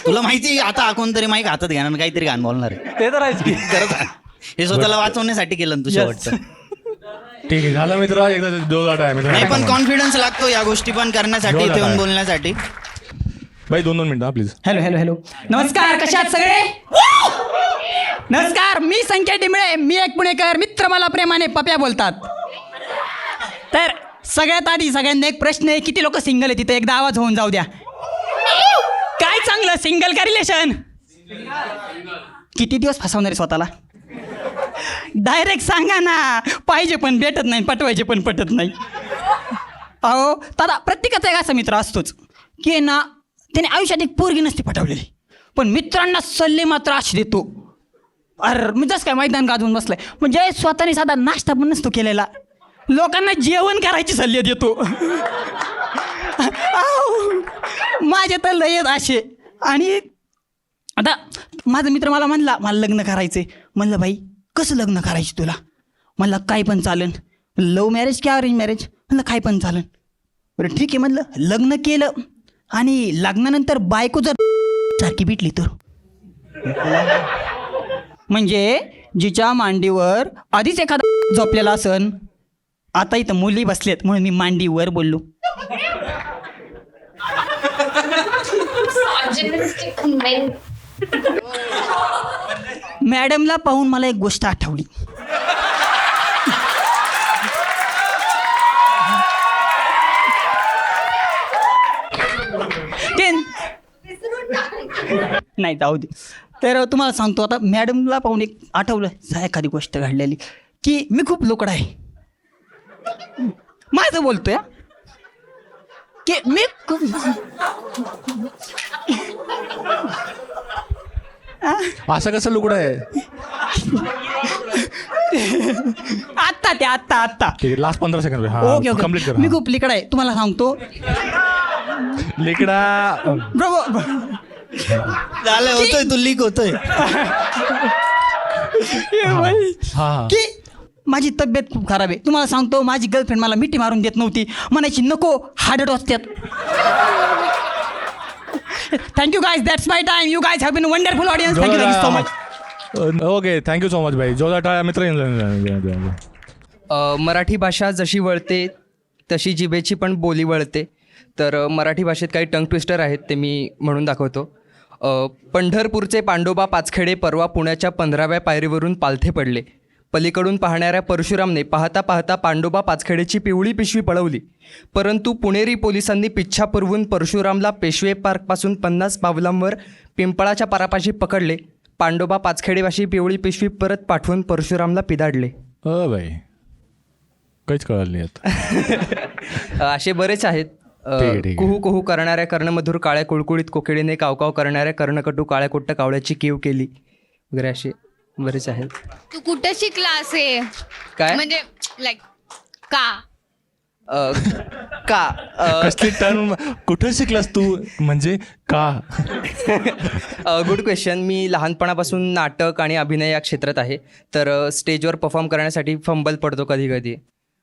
तुला माहिती आता कोणतरी माईक हातात घेणार आणि काहीतरी गाणं बोलणार आहे. ते तर आहेच की. खरं सांग. हे स्वतःला वाचवण्यासाठी केलं ना तू शेवटचं. ठीक आहे. झालं मित्र. एकदा जोरदार टाळ्या नाही मित्र. पण कॉन्फिडन्स लागतो या गोष्टी पण करण्यासाठी, इथे येऊन बोलण्यासाठी. भाई 2-2 मिनिटं प्लीज. हॅलो. नमस्कार, कशात सगळे? नमस्कार, मी संख्या डिंबळे, मी एक पुणेकर, मित्र मला प्रेमाने पप्या बोलतात. तर सगळ्यात आधी सगळ्यांना एक प्रश्न आहे, किती लोक सिंगल आहे तिथे एकदा आवाज होऊन जाऊ द्या. काय चांगलं, सिंगल का रिलेशन? किती दिवस फसवणार आहे स्वतःला? डायरेक्ट सांगा ना. पाहिजे पण भेटत नाही, पटवायचे पण पटत नाही. अहो दादा, प्रत्येकाचा एक असा मित्र असतोच की ना त्याने आयुष्यात एक पोरगी नसते पटवलेली, पण मित्रांना सल्ले मात्र असे देतो. अरे मी जसं काय मैदान गाजवून बसलाय, म्हणजे स्वतःने साधा नाश्ता पण नसतो केलेला, लोकांना जेवण करायचे सल्ले देतो. माझे तर लय आहेत असे. आणि आता माझा मित्र मला म्हणला मला लग्न करायचंय. म्हणलं भाई कसं लग्न करायचं तुला? म्हणलं काय पण चालेल. लव्ह मॅरेज की अरेंज मॅरेज? म्हणलं काय पण चालेल. बरं ठीक आहे म्हणलं, लग्न केलं आणि लग्नानंतर बायको जर सारखी भेटली तर, म्हणजे जिच्या मांडीवर आधीच एखादा झोपलेला असन, आता इथं मुली बसलेत म्हणून मी मांडीवर बोललो. मॅडमला पाहून मला एक गोष्ट आठवली. नाही जाऊ दे. तर तुम्हाला सांगतो आता, मॅडमला पाहून एक आठवलं एखादी गोष्ट घडलेली की मी खूप लोकड आहे. माझं बोलतोय की मी असं कसं लुकडं आहे? आत्ता ठीक आहे, last 15 second. Okay okay, complete कर. मी खूप लिकड आहे तुम्हाला सांगतो. लिकडा झालं, होतोय तू लीक होतोय. हा. की माझी तब्येत खूप खराब आहे. तुम्हाला सांगतो, माझी गर्लफ्रेंड मला मिठी मारून देत नव्हती, म्हणायची नको हार्ट वाजतात. Thank you guys, that's my time. You guys have been wonderful audience. Thank you so much. Okay, thank you so much भाई. जोरदार टाळ्या मित्र. मराठी भाषा जशी वळते तशी जिभेची पण बोली वळते. तर मराठी भाषेत काही टंग ट्विस्टर आहेत, ते मी म्हणून दाखवतो. पंढरपूरचे पांडोबा पाचखेडे परवा पुण्याच्या 15व्या पायरीवरून पालथे पडले. पलीकडून पाहणाऱ्या परशुरामने पाहता पाहता पांडोबा पाचखेडेची पिवळी पिशवी पळवली. परंतु पुणेरी पोलिसांनी पिच्छा पुरवून परशुरामला पेशवे पार्कपासून 50 पावलांवर पिंपळाच्या पारापाशी पकडले. पांडोबा पाचखेडेवाशी पिवळी पिशवी परत पाठवून परशुरामला पिदाडले. भाई काहीच कळलं नाही आता. असे बरेच आहेत. ठीक आहे. कुहू कुहू करणाऱ्या कर्णमधुर काळ्या कुळकुळीत कोकिळीने कावकाव करणाऱ्या कर्णकटू काळ्या कुट्ट कावळ्याची कीव केली वगैरे असे बरेच आहेत. तू कुठं शिकलास हे? काय म्हणजे लाईक का? कसली टर्म कुठं शिकलास तू, म्हणजे का? Good question. मी लहानपणापासून नाटक आणि अभिनय या क्षेत्रात आहे. तर स्टेजवर परफॉर्म करण्यासाठी फंबल पडतो कधी कधी,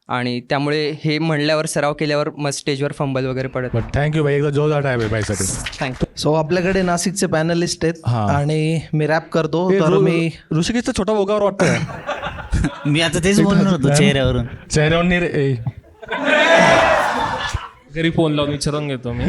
आणि त्यामुळे हे म्हणल्यावर सराव केल्यावर मग स्टेजवर फंबल वगैरे पडत. थँक्यू भाई, एकदा जोरदार टाळ्या बाईसाठी. थँक्यू. सो आपल्याकडे नाशिकचे पॅनलिस्ट आहेत हा. आणि मी रॅप करतो. तर मी ऋषिकेशचा छोटा भोगावर वाटतं. मी आता तेच बोलणार होतो चेहऱ्यावरून. चेहऱ्यावर रे. घरी फोन लावून विचारून घेतो मी.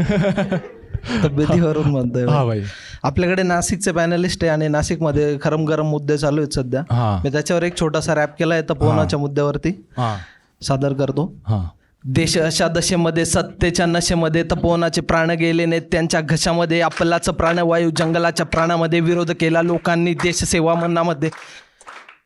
तब्येतीवरून म्हणतोय. हा भाई. आपल्याकडे नाशिकचे पॅनलिस्ट आहे आणि नाशिकमध्ये गरम गरम मुद्दे चालू आहेत सध्या. हा. मी त्याच्यावर एक छोटासा रॅप केला आहे तपोवनाच्या मुद्द्यावरती, हा सादर करतो. हा. देश अशा दशेमध्ये सत्तेच्या नशेमध्ये तपोवनाचे प्राण गेले नाहीत त्यांच्या घशामध्ये. आपलाचं प्राणवायू जंगलाच्या प्राणामध्ये. विरोध केला लोकांनी देशसेवा मनामध्ये.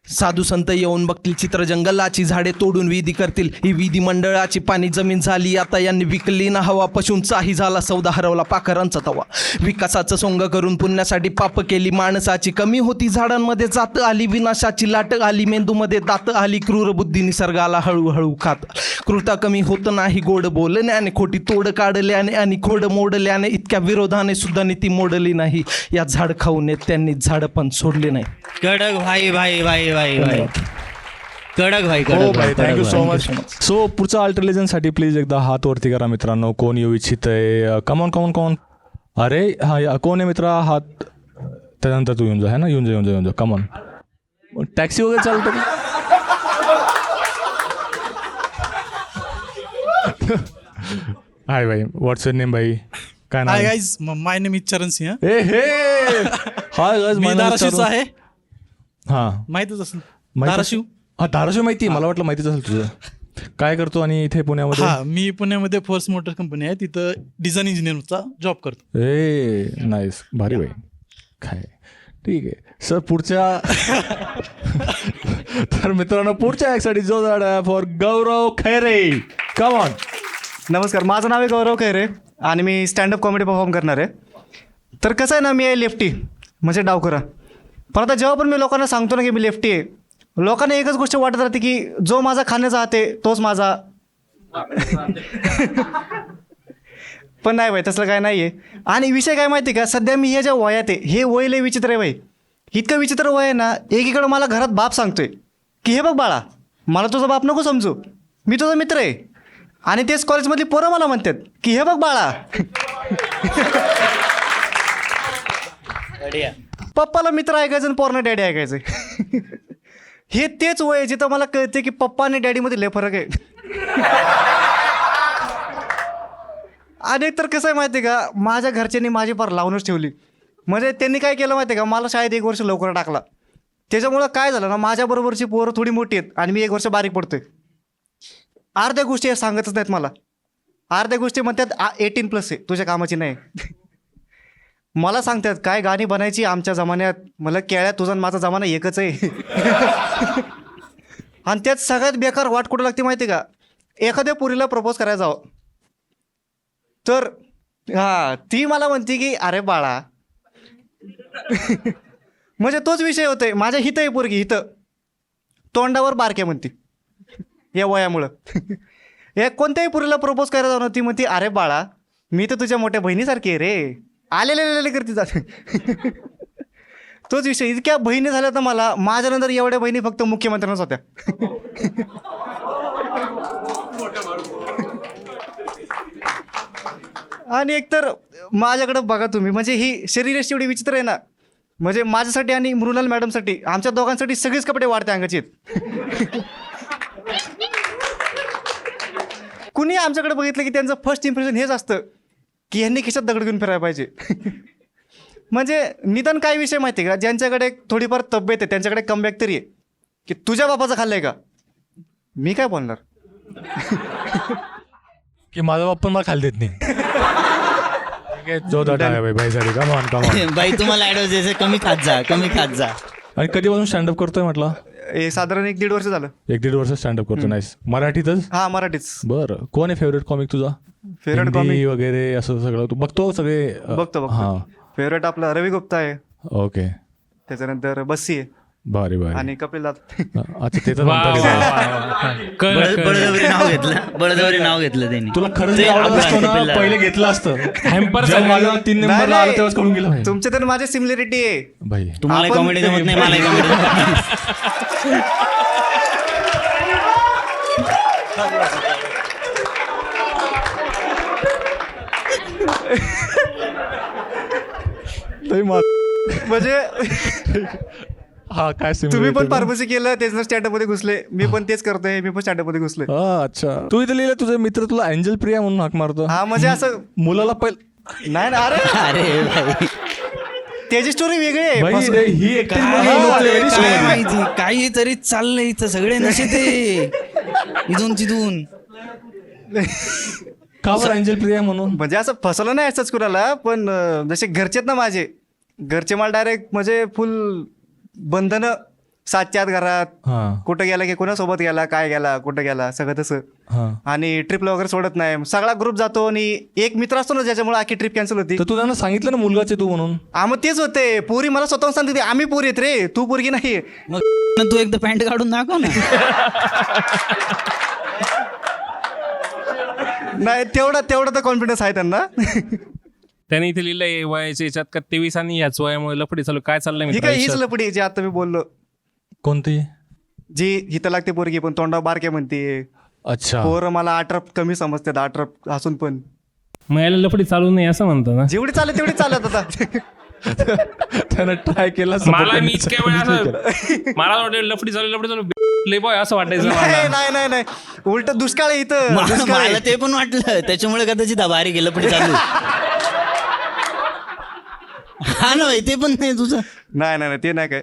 साधू संत येऊन बघतील चित्र जंगलाची झाडे तोडून विधी करतील. ही विधी मंडळाची पाणी जमीन झाली आता. यांनी विकली ना हवा पशूंचाही झाला सौदा. हरवला पाखरांचा तवा. विकासाचं सोंग करून पुण्यासाठी पाप केली माणसाची. कमी होती झाडांमध्ये जात आली. विनाशाची लाट आली मेंदूमध्ये दात आली. क्रूर बुद्धी निसर्गाला हळूहळू खात. कृता कमी होत नाही गोड बोलण्याने. खोटी तोड काढल्याने आणि खोड मोडल्याने. इतक्या विरोधाने सुद्धा नीती मोडली नाही. या झाड खाऊन त्यांनी झाड पण सोडले नाही. कडक भाई भाई भाई भाई भाई कडक भाई. हो भाई, थँक्यू सो मच. सो पुढचा अल्टरलेजनसाठी प्लीज एकदा हात वरती करा मित्रांनो. कोण येऊ इच्छित आहे? कमॉन. अरे हा कोण आहे मित्रा? हात त्यानंतर तू येऊन जा. है ना, येऊन जा. कमॉन. टॅक्सी वगैरे चालतं का? हाय भाई, व्हॉट्स युअर नेम भाई? काय नाव? Hi guys, my name is Charan Singh. हे हाय गाईज, मी धाराशिवचा आहे. हां, माहितच असेल माहिती- धाराशिव. हा, धाराशिव माहिती. मला वाटलं माहितीच असेल तुझं. काय करतो आणि इथे पुण्यामध्ये? हा, मी पुण्यामध्ये फोर्स मोटर कंपनी आहे, तिथं डिझाईन इंजिनिअरचा जॉब करतो. नाईस, भारी भाई. काय ठीक आहे सर. पुढच्या तर मित्रांनो, पुढच्या ॲक्साठी जो झाड for Gaurav Khaire. Come on. नमस्कार, माझं नाव आहे गौरव खैरे आणि मी स्टँडअप कॉमेडी परफॉर्म करणार आहे. तर कसं आहे ना, मी आहे लेफ्टी, म्हणजे डावखुरा. पण आता जेव्हा पण मी लोकांना सांगतो ना की मी लेफ्टी आहे, लोकांना एकच गोष्ट वाटत राहते की जो माझा खाण्याचा हात आहे तोच माझा. पण नाही भाई, तसलं काय नाही आहे. आणि विषय काय माहिती का, सध्या मी हे ज्या वयात आहे, हे वय लय विचित्र आहे भाई. इतकं विचित्र वय आहे ना, एकीकडं मला घरात बाप सांगतोय की हे बघ बाळा, मला तुझा बाप नको समजू, मी तुझा मित्र आहे. आणि तेच कॉलेजमधली पोरं मला म्हणतात की हे बघ बाळा, पप्पाला मित्र ऐकायचं आणि पोरांना डॅडी ऐकायचं. हे तेच वय आहे जिथं मला कळते की पप्पा आणि डॅडीमध्ये लय फरक आहे. आणि एक तर कसं आहे माहिती आहे का, माझ्या घरच्यांनी माझी फार लावूनच ठेवली. म्हणजे त्यांनी काय केलं माहिती आहे का, मला शाळेत 1 वर्ष लवकर टाकला. त्याच्यामुळं काय झालं ना, माझ्याबरोबरची पोरं थोडी मोठी आहेत आणि मी 1 वर्ष बारीक पडतोय. अर्ध्या गोष्टी सांगतच नाहीत मला. अर्ध्या गोष्टी म्हणतात 18+ आहे, तुझ्या कामाची नाही. मला सांगतात काय गाणी बनायची आमच्या जमान्यात. मला केळ्या तुझा माझा जमाना एकच आहे. आणि त्यात सगळ्यात बेकार वाट कुठं लागते माहिती आहे का, एखाद्या पोरीला प्रपोज करायला जावं तर ती मला म्हणते की अरे बाळा. म्हणजे तोच विषय होतोय. माझ्या हितं आहे पोरगी, हितं तोंडावर बारक्या म्हणते या वयामुळं. या कोणत्याही पोरीला प्रपोज करायला जाणं ती म्हणते अरे बाळा मी तर तुझ्या मोठ्या बहिणीसारखी आहे रे, आलेले करते जाते. तोच विषय. इतक्या बहिणी झाल्या तर मला, माझ्यानंतर एवढ्या बहिणी फक्त मुख्यमंत्र्यांनाच होत्या. आणि एकतर माझ्याकडं बघा तुम्ही, म्हणजे ही शरीराची एवढी विचित्र आहे ना, म्हणजे माझ्यासाठी आणि मृणाल मॅडमसाठी, आमच्या दोघांसाठी सगळेच कपडे वाढते अंगाचे. कुणी आमच्याकडे बघितलं की त्यांचं फर्स्ट इम्प्रेशन हेच असतं की ह्यांनी खिशात दगड घेऊन फिरायला पाहिजे. म्हणजे निदान काय विषय माहिती आहे का, ज्यांच्याकडे थोडीफार तब्येत आहे त्यांच्याकडे कमबॅक तरी आहे की तुझ्या बापाचं खाल्लंय का. मी काय बोलणार की माझा बाप पण मला खायला देत नाही. बाई तुम्हाला ऍडवाइस द्यायचं, कमी खात जा, कमी खात जा. आणि कधीपासून स्टँडअप करतोय म्हटलं? हे साधारण 1-1.5 वर्ष झालं. 1-1.5 वर्ष स्टँडअप करतो. नाईस. मराठीतच? हा मराठीच. बरं. कोण आहे फेवरेट कॉमिक तुझा? फेवरेट कॉमिक वगैरे असं सगळं तू बघतो सगळे? बघतो. हां. फेवरेट आपला रवी गुप्ता आहे. ओके. त्याच्यानंतर बस्सी आहे. भारी आणि कपिल दादा. अच्छा ते तर बळजबरी नाव घेतलं त्यांनी. तुला खरंच आवडत असतं ना, पहिले घेतलं असतं. 3 नंबर आला तेव्हाच कळून गेलं. तुमच्या तर माझी सिमिलरिटी आहे भाई. तुम्हाला कॉमेडी जमत नाही, मला कॉमेडी. म्हणजे हा काय तुम्ही पण फार्मसी केलं, तेच स्टँडअप मध्ये घुसले. मी पण तेच करतोय, मी पण स्टँडअप मध्ये घुसले. अच्छा. तू इथे लिहिलं तुझे मित्र तुला एंजल प्रिया म्हणून हाक मारतो. हा म्हणजे असं मुलाला नाही ना. अरे अरे त्याची स्टोरी वेगळी आहे. ही काहीतरी चाललंय इथं, सगळे नशे ते इथून तिथून. का बरं एंजल प्रिया म्हणून? म्हणजे असं फसवलं नाही असंच कुणाला, पण जसे घरचेत ना माझे, घरचे मला डायरेक्ट म्हणजे फुल बंधन 7च्या आत घरात. कुठं गेला की कोणासोबत गेला, काय गेला, कुठं गेला, सगळं तसं. आणि ट्रिपला वगैरे सोडत नाही. सगळा ग्रुप जातो आणि एक मित्र असतो ना ज्याच्यामुळे आखी ट्रिप कॅन्सल होती. तर तू त्यांना सांगितलं ना मुलगाचे तू म्हणून? मग तेच होते. पोरी मला स्वतःहून सांगते आम्ही पोरी येत रे, तू पोरगी नाही. मग तू एकदा पॅन्ट काढून दाखव ना. नाही तेवढा तर कॉन्फिडन्स आहे त्यांना. त्याने इथे लिहिलंय वयाच्या याच्यात का 23 आणि याच वयामुळे लफडी चालू. काय चाललंय? ही काय हीच लपडी जी आता मी बोललो. कोणती? जी हिथं लागते पोरगी पण तोंडा बारके म्हणते. अच्छा. पोरं मला 18 कमी समजतात, 18 असून पण. मग याला लफडी चालू नाही असं म्हणतो ना? जेवढी चालत तेवढी चालत आता. त्यानं ट्राय केला. मला मी इतक्या वेळा मला वाटलं लफडी चालू प्ले बॉय असं वाटायचं. नाही उलट दुष्काळ आहे इथं. मला ते पण वाटलं, त्याच्यामुळे कदाचित बारी गेलं पण चालू. हा ना ते पण नाही तुझं. नाही ते नाही काय.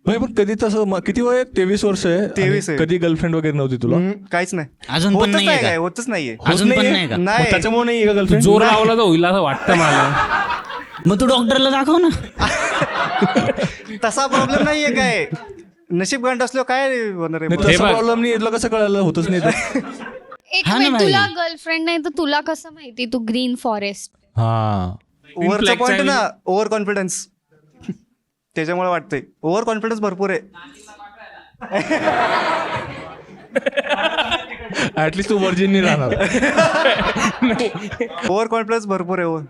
पण कधी तसं किती वय? 23 वर्ष आहे. 23 आहे. कधी गर्लफ्रेंड वगैरे नव्हती तुला? काहीच नाही. अजून पण नाही काय होतच नाहीये. अजून पण नाही का? नाही त्याच्यामुळे नाही का गर्लफ्रेंड? जोर लावला तर होईल असं वाटतं मला. मग तू डॉक्टरला दाखव ना. तसा प्रॉब्लेम नाहीये काय. नशीब गांड असलो काय होणार आहे. प्रॉब्लेम नाही. तुला कसं कळालं? होतच नाही. एक मिनिट, तुला गर्लफ्रेंड नाही तर तुला कसं माहिती तू ग्रीन फॉरेस्ट? हा ओव्हरचा पॉईंट ना, ओव्हर कॉन्फिडन्स. त्याच्यामुळे वाटतंय ओव्हर कॉन्फिडन्स भरपूर आहे. ऍटलिस्ट तू व्हर्जिन नाही राहणार. ओव्हर कॉन्फिडन्स भरपूर आहे.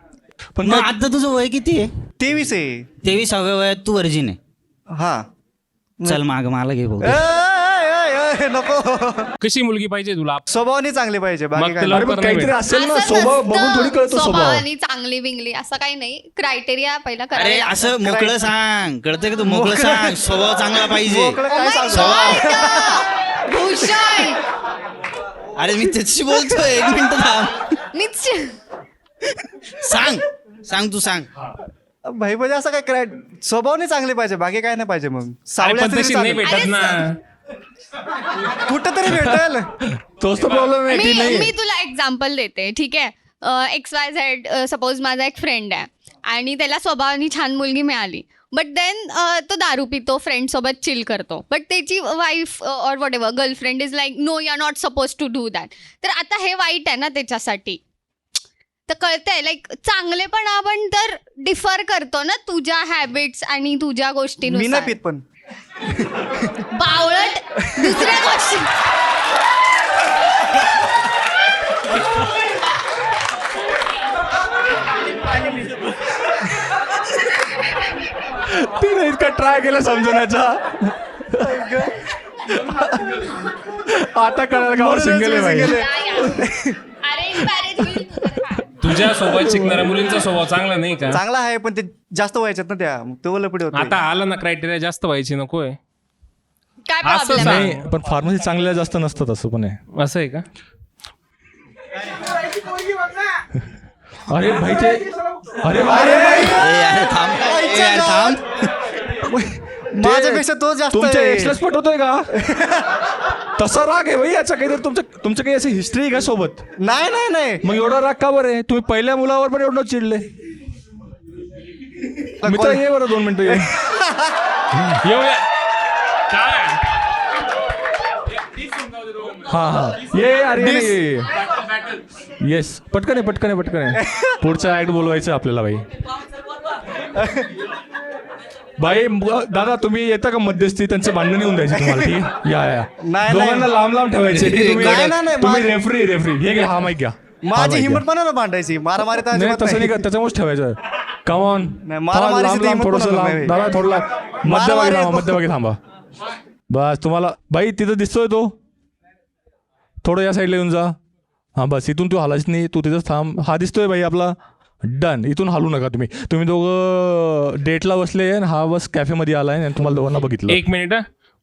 पण आता तुझं वय किती आहे? 23 आहे. 23व्या वयात तू वर्जिन आहे? हा. चल माग मला घे भाऊ. नाही नको. कशी मुलगी पाहिजे तुला? स्वभावाने चांगली पाहिजे, बाकी मग काय ते नाही. लवकर नाही भेटत. असेल ना, असं स्वभाव नसतं. बघून थोडी कळतो स्वभाव. स्वभावाने चांगली बिंगली असं काही नाही. क्रायटेरिया पहिला अरे करावे लागतात. असं मोकळं सांग, कळतंय का तू? मोकळं सांग, स्वभाव चांगला पाहिजे. मोकळं काय Oh my सांगू? God! भूषण अरे मी त्याची बोलतोय, 1 मिनिट थांब. सांग तू सांग. भाई म्हणजे असं काय स्वभावाने चांगले पाहिजे, बाकी काय नाही पाहिजे. मग अरे सावळ्या पण तशी नाही भेटत ना. कुठं तरी भेटेल. तोच तर प्रॉब्लेम आहे की नाही. मी तुला एक्झाम्पल देते, ठीक आहे. XYZ सपोज माझा एक फ्रेंड आहे आणि त्याला स्वभावाने छान मुलगी मिळाली, बट देन तो दारू पितो, फ्रेंड सोबत चिल करतो, बट त्याची wife or whatever girlfriend is like no you are not suppose to do that. तर आता हे वाईट आहे ना त्याच्यासाठी. तर कळतंय लाईक चांगलेपणा आपण तर डिफर करतो ना तुझ्या हॅबिट्स आणि तुझ्या मी नाही गोष्टींनुसार. पित पण. बावळट दुसऱ्या गोष्टी. तिने इतका ट्राय केला समजण्याचा. आता कळायला का सिंगल आहे भाई. अरेंज मॅरेज होईल तुझं. तुझ्या सोबत शिकणाऱ्या मुलींचा स्वभाव चांगला नाही का? चांगला आहे पण ते जास्त व्हायच्यात ना त्या, मग तो लपडी होत. आता आलं ना क्रायटेरिया, जास्त व्हायची नकोय. काय असं प्रॉब्लेम सांग. आहे? नाही पण फार्मसी चांगल्या जास्त नसतात असं पण आहे. असं आहे का? अरे भाई ते अरे अरे थांब. माझ्यापेक्षा तो जास्त तुमच्या आहे. एक्सलेस पट होतोय का? तसा राग आहे भाई याचा काहीतरी तुमचं काही अशी हिस्ट्री आहे का सोबत? नाही मग एवढा राग का बरं आहे? तुम्ही पहिल्या मुलावर पण एवढं चिडले. मित्र ये बरं 2 मिनिटं ये. येऊया. काय? हा ये अरे येस पटकन आहे. पुढचा ऍक्ट बोलवायचं आपल्याला भाई. भाई दादा तुम्ही येता का मध्यस्थी? त्यांचे भांडण येऊन द्यायचे तुम्हाला. ठीक आहे या नाही. दोघांना लांब ठेवायचे. नाही, तुम्ही रेफरी हे घ्या, हा माईक घ्या. माझी हिंमत पण ना भांडायची, मारामारी तर नाही अजिबात तसं नाही नाही. का, त्याच्यामुळेच ठेवायचं. कमॉन नाही, मारामारीची हिंमत पण थोडस होत लांब नाही. दादा, थोडं मारामारी मध्यभागी थांबा. बस तुम्हाला भाई तिथं दिसतोय तो, थोडं या साईडला येऊन जा. हा बस इथून तू हालायच नाही, तू तिथंच थांब. हा दिसतोय भाई आपला, डन. इथून हालू नका तुम्ही दोघं डेटला बसले आणि हा बस कॅफेमध्ये आलाय आणि तुम्हाला दोघांना बघितलं. 1 मिनिट.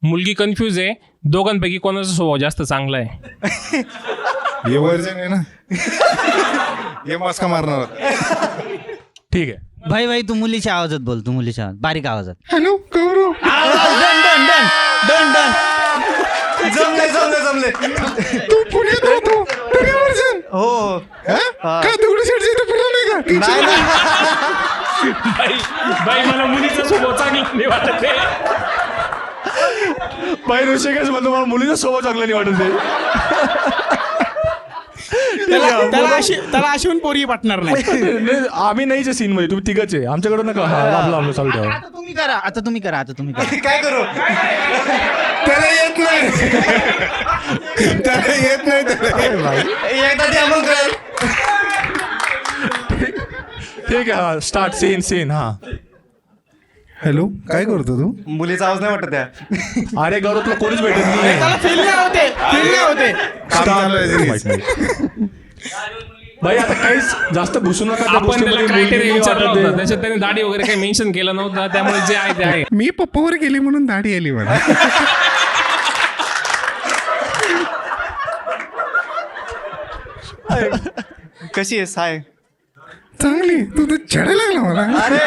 मुलगी कन्फ्यूज आहे. दोघांपैकी कोणाचा स्वभाव जास्त चांगला आहे? हे वर्जन आहे ना. हे मस्का मारणार होता. ठीक आहे भाई तू मुलीच्या आवाजात बोल, तू मुलीच्या आवाजात, बारीक आवाजात. हॅलो गौरव. डन. जमले. तू पुण्यात राहतो तरी वर्जन. हो का दगडूशेठची इथं फिरवलं नाही का? बाई मला मुलीचा स्वभाव चांगला नाही वाटत आहे. भाई ऋषिकेश म्हणतो मला मुलीचा स्वभाव चांगला नाही वाटत आहे. त्याला अशी पोरी वाटणार नाही. आम्ही नाहीच सीन मध्ये, तुम्ही तिघच आहे. आमच्याकडे नका आपलं चालू ठेवा. आता तुम्ही करा. काय करू? त्याला येत नाही. एकदा ते अमल करेल. ठीक आहे हा स्टार्ट सीन. हा हॅलो काय करतो तू? मुलीचा आवाज नाही वाटत त्या. अरे गौरव तुला कोणीच भेटत नाही. फील नाही होते. भाई आता काहीच जास्त घुसू नका त्या आपण त्याला गोष्टीमध्ये. क्रायटेरिया मुलगी विचारला वाटत होता, आहे. त्याच्यात त्याने दाढी वगैरे काही मेन्शन केलं नव्हतं, त्यामुळे जे आहे ते आहे. मी पप्पावर गेली म्हणून दाढी आली मला. कशी आहेस? हाय. चांगली. तू तर छेडायला लागला मला. अरे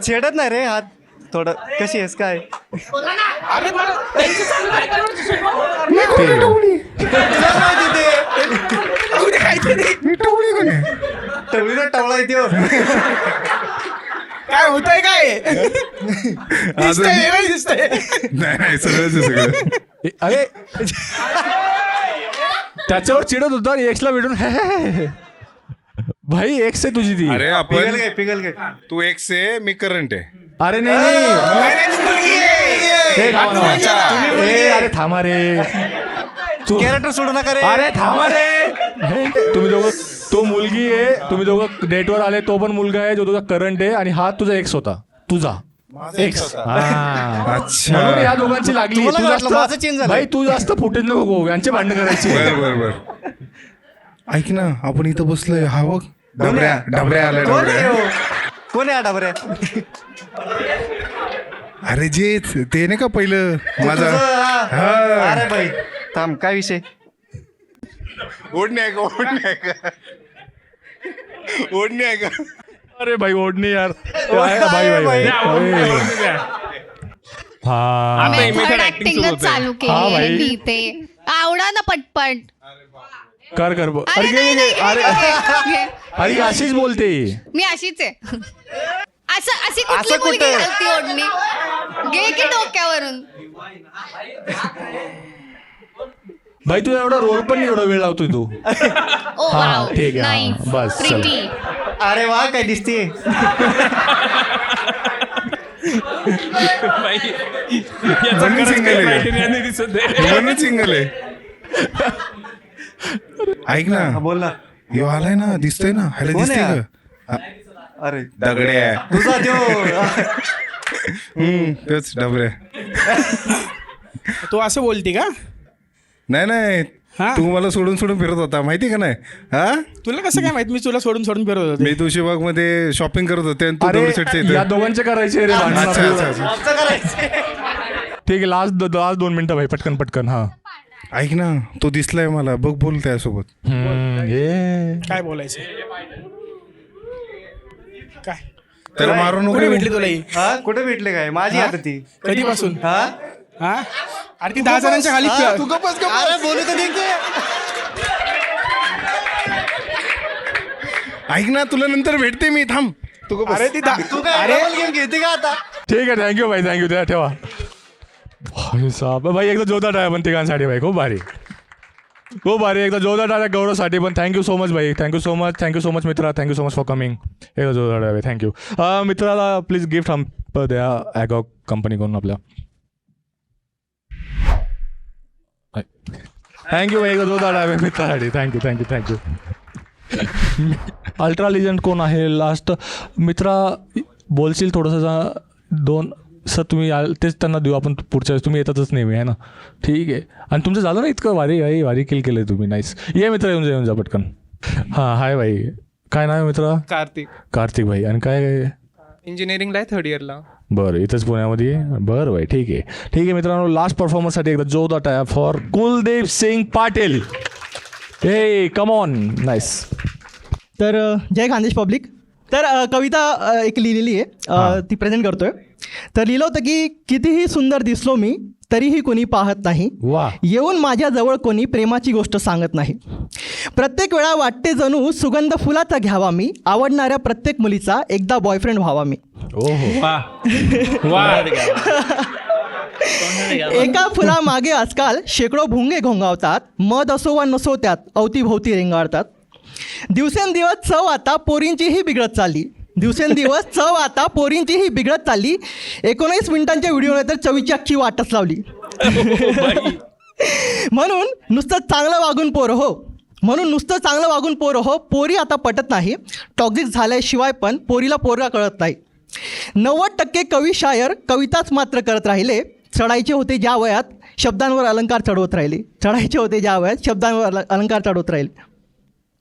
छेडत नाही रे हात थोडं. कशी आहेस? काय टवळा येते. काय होतंय काय? नाही सगळं. अरे त्याच्यावर चिडत होता एक्सला भेटून. भाई एक्स आहे तुझी ती. अरे आपण पिघल काय तू एक से मी करंट आहे. अरे नाही अरे थांबा रे. कॅरेक्टर सोडू नका रे. अरे थांबा रे. तुम्ही दोघं, तो मुलगी आहे, तुम्ही दोघं डेटवर आले, तो पण मुलगा आहे जो तुझा करंट आहे आणि हा तुझा एक्स होता तुझा. एक्स अच्छा. म्हणून या दोघांची लागली. तुम्हाला तू काय वाटलं? माझं change जास्त झालंय. भाई तू जास्त फुटेज नको गो, यांचे भांडण करायची. बर ऐक ना, आपण इथं बसलोय, हा बघ डबऱ्या आलाय कोण आहे डबऱ्या. हो? कोण आहे डाबऱ्या? अरे जे ते नाही का पहिलं माझा हा. अरे भाई थांब, काय विषय? ओढणी आहे का ओढणी आहे का? अरे भाई ओढणी यार. भाई भाई भाई हा मेथड ऍक्टिंगच चालू हा केली भाई. मी ते आवडा ना पटपट. कर अरे अरे नाही, नाही, अरे घे. अरे अशीच बोलते. मी अशीच आहे. अशी कुठली मुलगी घालती ओढणी? घे की डोक्यावरून. भाई तू एवढा रोल पण नाही एवढा वेळ लावतोय तू. ओ हा, वाव, ठीक आहे, हा, नाईस, बस, चल. प्रिटी. अरे वा, काय दिसते. सिंगल आहे. ऐक ना, बोल ना. यो आलाय ना, दिसतोय ना, ह्याला कोण आहे दिसतंय हा? का? अरे दगड्या. तुझा देव. तेच डबऱ्या. तू असं बोलती का? नाही तू मला सोडून फिरत होता, माहिती का नाही? हा, तुला कसं काय माहित? मी तुला सोडून फिरत होते. मी तुळशीबाग मध्ये शॉपिंग करत होते आणि तू अरे दगडूशेठच्या इथे. या दोघांचे करायचे रे भांडण अच्छा आपल्याला. अच्छा. आमचं करायचं. ठीक आहे, लास्ट 2 मिनिटं भाई, पटकन हा. ऐक ना, तो दिसलाय मला, बघ बोल त्यासोबत. काय बोलायचं? काय त्याला मारू नको. कुठे भेटली तुला ही? हा, कुठे भेटले काय? माझी आता ती. कधीपासून? हा, हा? अरे ती 10 जणांच्या खाली तू गप्पच. अरे बोलू तर दे की. ऐक ना, तुला नंतर भेटते मी, थांब. तू गप्प बस. अरे ती तू काय डबल गेम घेते का आता? ठीक आहे, थँक्यू भाई, थँक्यू. त्या ठेवा भाई साहेब. भाई एकदा जोरदार टाळ्या पण तिघांसाठी भाई, खूप भारी. एकदा जोरदार टाळ्या गौरवसाठी पण. थँक्यू सो मच भाई, थँक्यू सो मच मित्रा, thank you so much for coming. एकदा जोरदार टाळ्या भाई, थँक्यू. मित्राला प्लीज गिफ्ट द्या ॲगॉ कंपनीकडून आपल्या. थँक्यू भाई, एकदा जोरदार टाळ्या मित्रासाठी. थँक्यू. अल्ट्रा लिजंड कोण आहे लास्ट? मित्रा बोलशील थोडंसं 2 सर तुम्ही तेच त्यांना देऊ आपण पुढच्या वेळेस. तुम्ही येतातच नेहमी आहे ना. ठीक आहे. आणि तुमचं झालं ना इतकं भारी केलं तुम्ही. नाईस. ये मित्र, येऊन जा पटकन. हां हाय भाई, काय नाव आहे मित्रा? कार्तिक भाई. आणि काय इंजिनिअरिंगला आहे, 3rd इयरला. बरं, इथंच पुण्यामध्ये. बरं भाई, ठीक आहे मित्रांनो. लास्ट परफॉर्मन्ससाठी एकदा जोरदार टाळ्या फॉर कुलदीप सिंग पाटील. हे कम ऑन. नाईस. तर जय खानदेश पब्लिक. तर कविता एक लिहिलेली आहे, ती प्रेझेंट करतोय. तर लिहिलं होतं की कितीही सुंदर दिसलो मी तरीही कोणी पाहत नाही. वा. येऊन माझ्याजवळ कोणी प्रेमाची गोष्ट सांगत नाही. प्रत्येक वेळा वाटते जणू सुगंध फुलाचा घ्यावा मी. आवडणाऱ्या प्रत्येक मुलीचा एकदा बॉयफ्रेंड व्हावा मी. एका फुलामागे आजकाल शेकडो भुंगे घोंगावतात. मध असो वा नसो त्यात अवतीभोवती रेंगाळतात. दिवसेंदिवस चव आता पोरींचीही बिघडत चालली. 19 मिनिटांच्या व्हिडिओने तर चवीची अख्खी वाटच लावली. म्हणून नुसतं चांगलं वागून पोरं हो. पोरी आता पटत नाही. टॉक्झिक झाल्याशिवाय पण पोरीला पोरगा कळत नाही. 90% कवी शायर कविताच मात्र करत राहिले. चढायचे होते ज्या वयात शब्दांवर अलंकार चढवत राहिले.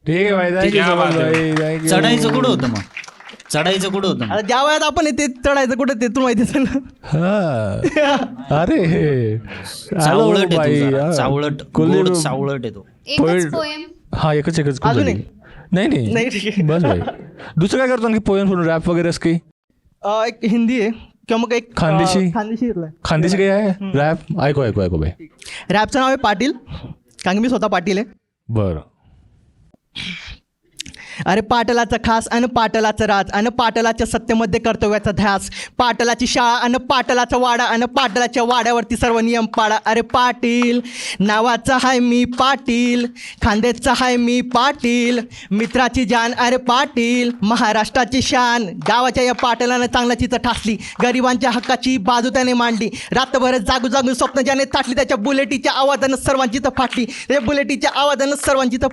ठीक आहे भाई, चढायचं कुठं होतं मग? आता ज्या वयात आपण ते चढायचं कुठं ते तुला माहिती असेल. अरे सावळट येतो. एकच पोएम. हा, एकच अजून एक? नाही ठीक आहे. बस भाई. दुसरं काय करतो आणखी? पोएम सोडून रॅप वगैरे असं काही? एक हिंदी आहे किंवा मग एक खानदेशी खानदेशी काही आहे रॅप? ऐकू भाई. रॅपचं नाव आहे पाटील, कारण की मी स्वतः पाटील आहे. बरं. अरे पाटलाचा खास आणि पाटलाचं राज आणि पाटलाच्या सत्तेमध्ये कर्तव्याचा ध्यास. पाटलाची शाळा आणि पाटलाचा वाडा आणि पाटलाच्या वाड्यावरती सर्व नियम पाडा. अरे पाटील नावाचा हाय मी पाटील, खांद्याचा हाय मी पाटील, मित्राची जान. अरे पाटील महाराष्ट्राची शान. गावाच्या या पाटलानं चांगला चित्र ठासली. गरिबांच्या हक्काची बाजू त्याने मांडली. रात्रभर जागू स्वप्न ज्याने थाटली. त्याच्या बुलेटीच्या आवाजानं सर्वांची तर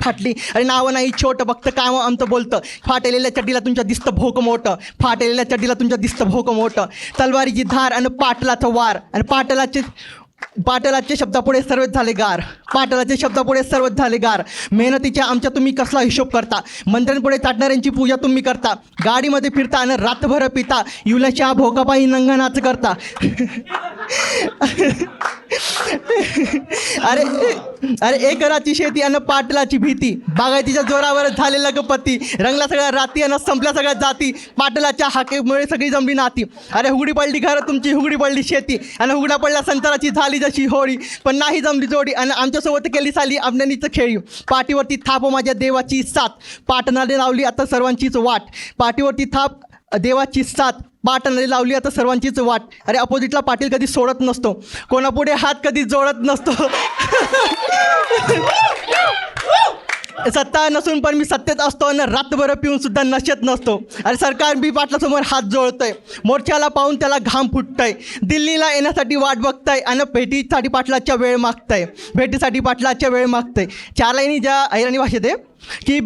फाटली. अरे नावं नाही छोट फक्त काम आमचं कोणतं बोलतं. फाटलेल्या चड्डीला तुमच्या दिसतं भोक मोठं, फाटलेल्या चड्डीला तुमच्या दिसतं भोक मोठं. तलवारीची धार आणि पाटलाचा वार, आणि पाटलाचे शब्दापुढे सर्वच झाले गार, पाटलाचे शब्दापुढे सर्वच झाले गार. मेहनतीच्या आमच्या तुम्ही कसला हिशोब करता, मंत्र्यांपुढे चाटणाऱ्यांची पूजा तुम्ही करता. गाडीमध्ये फिरता आणि रातभर पिता, युलाच्या भोकापायी नंगा नाच करता. अरे एकराची शेती आणि पाटलाची भीती, बागायतीच्या जोरावर झालेला गपती. रंगला सगळ्या राती आणि संपल्या सगळ्या जाती, पाटलाच्या हाकेमुळे सगळी जमली नाती. अरे हुगडी पडली घरं तुमची, हुगडी पडली शेती, आणि हुगडा पडला संसाराची झाली जशी होळी. पण नाही जमली जोडी आणि आमच्यासोबत केली साली आपल्यानीच खेळी. पाठीवरती थाप माझ्या देवाची साथ, पाटणाने लावली आता सर्वांचीच वाट. पाठीवरती थाप देवाची साथ, पाटणाने लावली आता सर्वांचीच वाट. अरे अपोजिटला पाटील कधी सोडत नसतो, कोणापुढे हात कधी जोडत नसतो. सत्ता नसून पण मी सत्तेत असतो आणि रातभर पिऊन सुद्धा नशेत नसतो. अरे सरकार बी पाटलासमोर हात जोडतंय, मोर्चाला पाहून त्याला घाम फुटतंय. दिल्लीला येण्यासाठी वाट बघताय आणि भेटीसाठी पाटलाच्या वेळ मागताय, भेटीसाठी पाटलाच्या वेळ मागताय. चार लाईनी ज्या ऐराणी भाषेत आहे की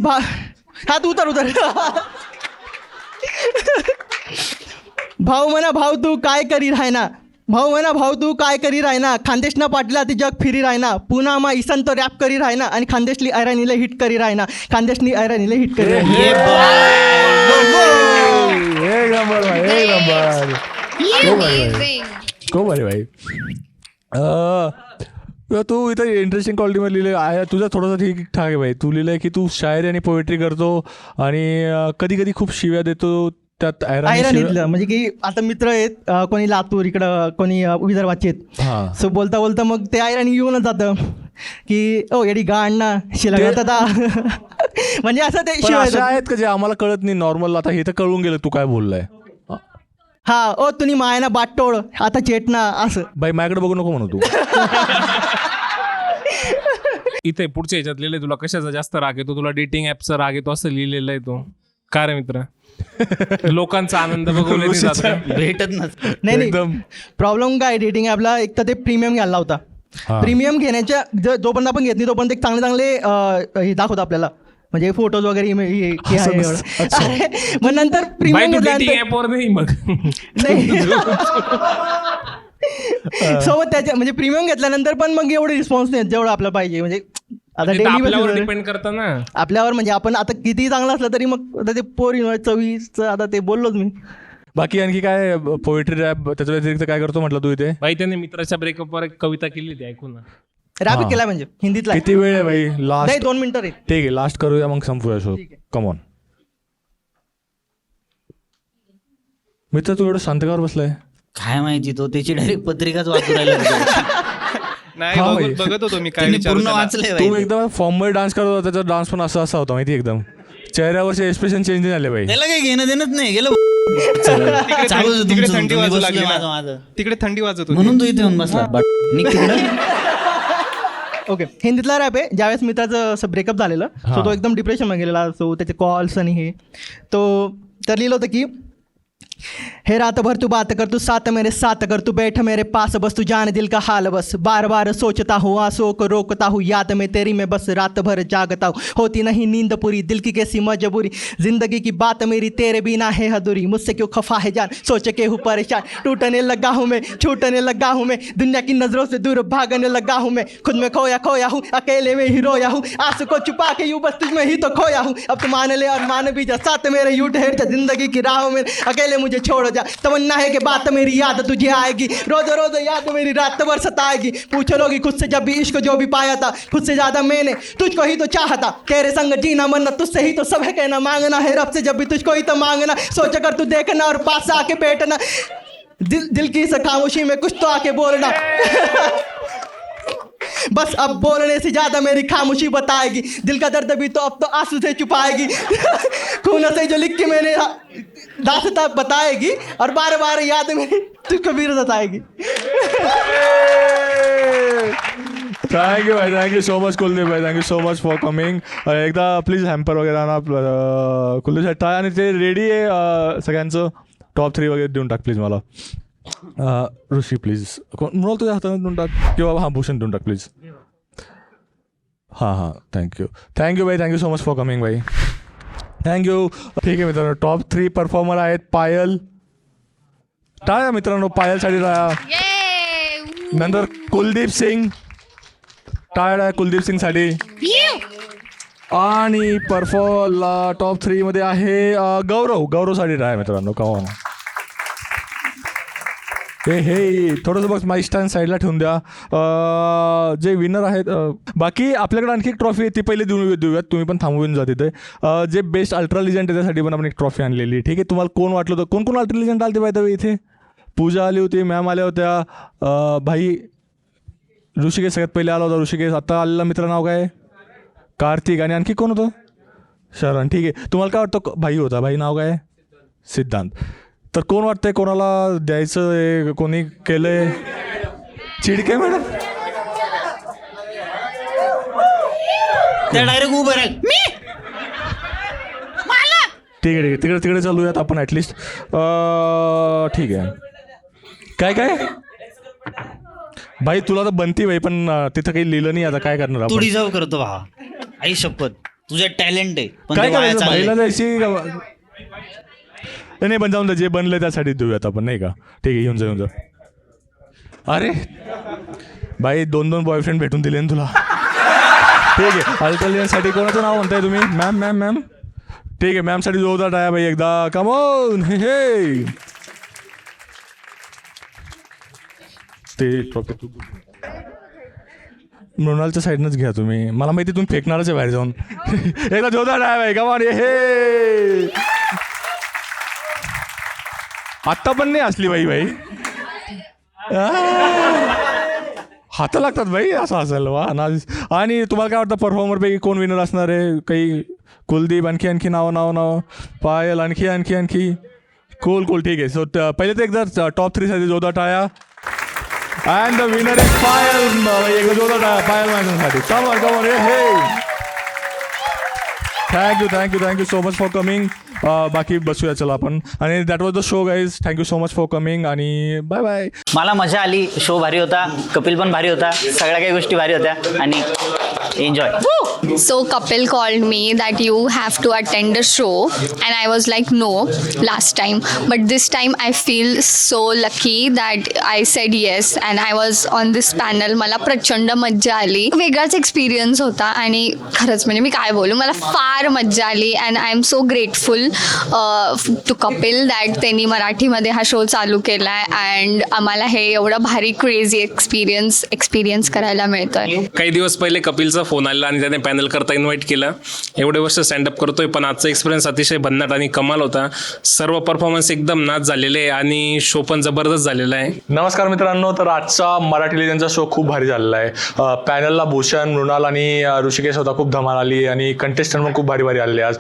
हात उतर भाऊ म्हणा भाऊ तू काय करी रायना, भाऊ म्हणा भाऊ तू काय करी रायना. खानदेशना पाटला ते जग फिरी रायना, पुन्हा मा इसन तो रॅप करी रायना, आणि खानदेशली ऐराणीला हिट करी रायना, खानदेशनी ऐराणीला हिट करी खूप भारी भाई. तू इथं इंटरेस्टिंग क्वालिटीमध्ये लिहिलं आहे, तुझं थोडंसं ठीकठाक आहे भाई. तू लिहिलं आहे की तू शायरी आणि पोएट्री करतो आणि कधी कधी खूप शिव्या देतो त्यात ऐराणीतलं. म्हणजे की आता मित्र आहेत, कोणी लातूर इकडं, कोणी विदर्भाचे आहेत. सो बोलता बोलता मग ते ऐराणी येऊनच जातं की ओ येडी गाण ना शिला आता. म्हणजे असं ते शिवाय आहेत का जे आम्हाला कळत नाही नॉर्मल. आता हे तर कळून गेलं तू काय बोललाय. हा ओ तुम्ही मायना बाटोळ आता चेटना असं. बाई माझ्याकडे बघू नको म्हणू तू. इथे पुढच्या ह्याच्यात लिहिलंय तुला कशाचा जास्त राग येतो, तुला डेटिंग ॲपचा राग येतो असं लिहिलेलं आहे तो. काय रे मित्र, लोकांचा आनंद बघवले भेटत नाही. एकदम प्रॉब्लेम काय डेटिंग ॲपला, एक तर ते प्रीमियम घ्यायला होता. प्रीमियम घेण्याच्या जोपर्यंत आपण घेत नाही तोपर्यंत एक चांगले चांगले हे दाखवतं आपल्याला, म्हणजे फोटोज वगैरे. मग नंतर प्रीमियम सोबत त्याच्या म्हणजे प्रीमियम घेतल्यानंतर पण मग एवढे रिस्पॉन्स नाही जेवढं आपलं पाहिजे. म्हणजे आता आपल्यावर डिपेंड करतं ना, आपल्यावर. म्हणजे आपण आता किती चांगलं असलं तरी मग आता ते पोरी 24 आता ते बोललोच मी. बाकी आणखी काय पोएट्री रॅप त्याच्या व्यतिरिक्त काय करतो म्हटलं तू इथे. भाई त्याने मित्राच्या ब्रेकअपवर एक कविता केली ती ऐकून ना. रॅप केला म्हणजे हिंदीतला. किती वेळ आहे भाई. लास्ट 2 मिनिटं रे. ठीक आहे लास्ट करूया मग संपूया शो. कम ऑन मित्र, तू एवढं शांतकावर बसलाय काय माहिती, तो त्याची डायरेक्ट पत्रिकाच वाचू राहिला. बघत होतो मी काय पूर्ण वाचले. तू एकदम फॉर्म मध्ये डान्स करत होता, त्याचा डान्स पण असा होता माहिती, एकदम चेहऱ्यावरचे एक्सप्रेशन चेंज झाले भाई. त्याला काही घेणं देणंच नाही गेलं. तिकडे थंडी वाजू लागली ना, तिकडे थंडी वाजत होती म्हणून तू इथे येऊन बसला. ओके, हिंदीतला रॅप आहे. ज्यावेळेस मित्राचं असं ब्रेकअप झालेलं, सो तो एकदम डिप्रेशनमध्ये गेलेला. सो त्याचे कॉल्स आणि हे तो तर लिहिलं होतं की हे रात भर तू बात कर, तू साथ मेरे साथ कर, तू बैठ मेरे पास बस, तू जान दिल का हाल बस, बार बार सोचता हूँ आंसुओं को रोकता हूँ, याद में तेरी मैं बस रात भर जागता हूँ, होती नहीं नींद पूरी, दिल की कैसी मजबूरी, जिंदगी की बात मेरी तेरे बिना है अधूरी, मुझसे क्यों खफा है जान, सोच के हूँ परेशान, टूटने लगा हूँ मैं, छूटने लगा हूँ मैं, दुनिया की नजरों से दूर भागने लगा हूँ मैं, खुद में खोया खोया हूँ, अकेले में ही रोया हूँ, आंसू को छुपा के यूँ बस तुझ में ही तो खोया हूँ, अब तो मान ले और मान भी जा, साथ मेरे यूँ ठहर जा, जिंदगी की राहों में अकेले मुझे छोड़ जा, तमन्ना है कि बात मेरी याद तुझे आएगी, रोज रोज याद मेरी रात भर सताएगी, पूछ लोगी खुद से जब भी इश्क जो भी पाया था, खुद से ज्यादा मैंने तुझको ही तो चाहा था, तेरे संग जीना मरना तुझसे ही तो सब है कहना, मांगना है रब से जब भी तुझको ही तो मांगना, सोच कर तू देखना और पास आके बैठना, दिल की इस खामोशी में कुछ तो आके बोलना बस अब बोलने से ज्यादा मेरी खामोशी बताएगी, दिल का दर्द भी तो अब तो आंसू से छुपाएगी, खून से जो लिख के मैंने दास्तां बताएगी, और बार बार याद मेरी तुझको भी सताएगी. थँक्यू भाई, थँक्यू सो मच कुलदीप भाई, thank you so much for coming. एकदा प्लीज हॅम्पर वगैरे ना कुलदीप साहेब टाळ, आणि ते रेडी आहे सगळ्यांचं. टॉप 3 वगैरे देऊन टाक प्लीज मला. ऋषी प्लीज, मृणाल तुझ्या हाताने देऊन टाक, किंवा हां भूषण देऊन टाक प्लीज. हां थँक्यू भाई, thank you so much for coming भाई. थँक्यू. ठीक आहे मित्रांनो, टॉप 3 परफॉर्मर आहेत पायल. टाळ्या मित्रांनो, पायलसाठी टाळ्या. नंतर कुलदीप सिंग, टाळ्या कुलदीप सिंगसाठी. आणि टॉप 3 मध्ये आहे गौरवसाठी टाळ्या मित्रांनो. कमॉन. हे थोडंसं बघ माझी स्टँड साईडला ठेवून द्या. जे विनर आहेत, बाकी आपल्याकडे आणखी एक ट्रॉफी आहे, ती पहिले देऊयात. तुम्ही पण थांबवून जा तिथे. जे बेस्ट अल्ट्रा लिजंड आहे त्यासाठी पण आपण एक ट्रॉफी आणलेली. ठीक आहे, तुम्हाला कोण वाटलं होतं, कोण अल्ट्रा लिजंड आलते पाहिजे इथे? पूजा आली होती, मॅम आल्या होत्या, भाई ऋषिकेश सगळ्यात पहिले आला होता ऋषिकेश. आता आलेला मित्र नाव काय? कार्तिक. आणि आणखी कोण होतं? शरण. ठीक आहे, तुम्हाला काय वाटतं? भाई होता, भाई नाव काय? सिद्धांत. तर कोण वाटतंय कोणाला द्यायचं आहे? कोणी केलंय? चिडके मॅडम डायरेक्ट उभं राहील. ठीक आहे तिकडे चालूयात आपण ॲटलिस्ट. ठीक आहे. काय भाई तुला तर बनती भाई, पण तिथं काही लिहिलं नाही. आता काय करणार तू आपण? डिझर्व करतो भावा, आई शपथ. तुझं टॅलेंट आहे, पण काय ते वाया करायचं? चाललंय. भाईला द्यायची नाही, पण जाऊन जे बनलं त्यासाठी देऊयात आपण, नाही का? ठीक आहे, येऊन जा. अरे भाई 2 बॉयफ्रेंड भेटून दिले ना तुला. ठीक आहे, अल्ट्रालियनसाठी कोणाचं नाव म्हणताय तुम्ही? मॅम. ठीक आहे, मॅमसाठी जोरदार टाळ्या भाई एकदा. Come on. हे ते मृणालच्या साईडनंच घ्या तुम्ही. मला माहिती तुम्ही फेकणारच आहे बाहेर जाऊन. एकदा जोरदार टाळ्या भाई. Come on. हे आत्ता पण नाही असली भाई. हात लागतात भाई असं असेल. वा ना. आणि तुम्हाला काय वाटतं परफॉर्मरपैकी कोण विनर असणार आहे? काही कुलदीप, आणखी नाव पायल, आणखी कोल. ठीक आहे. सो पहिले तर एकदा टॉप 3 साठी जोरदार टाळ्या. अँड द विनर इज पायल. एकदा जोरदार टाळ्या पायल माझ्यासाठी. कमॉन. हे thank you so much for coming. बाकी बसूया चला आपण. आणि that was the show guys. Thank you so much for coming आणि बाय बाय. मला मजा आली. शो भारी होता, कपिल पण भारी होता, सगळ्या काही गोष्टी भारी होत्या आणि enjoy. So Kapil called me that you have to attend the show and I was like no last time, but this time I feel so lucky that I said yes and I was on this panel. मला प्रचंड मज्जा आली, वेगळाच experience होता आणि खरंच म्हणजे मी काय बोलू, मला फार मज्जा आली and I am so grateful to Kapil that त्यांनी मराठीमध्ये हा शो चालू केला आहे अँड आम्हाला हे एवढं भारी क्रेझी एक्सपिरियन्स करायला मिळतोय. काही दिवस पहिले कपिलचा फोन आला आणि त्याने पॅनल करता इन्व्हाइट केलं. एवढे वर्ष स्टँडअप करतोय पण आजचा एक्सपिरियन्स अतिशय भन्नाट आणि कमाल होता. सर्व परफॉर्मन्स एकदम नाच झालेले आहे आणि शो पण जबरदस्त झालेला आहे. नमस्कार मित्रांनो. तर आजचा मराठी लिजंडचा शो खूप भारी झालेला आहे. पॅनलला भूषण, मृणाल आणि ऋषिकेश होता. खूप धमाल आली आणि कंटेस्टंट पण खूप भारी आले. आज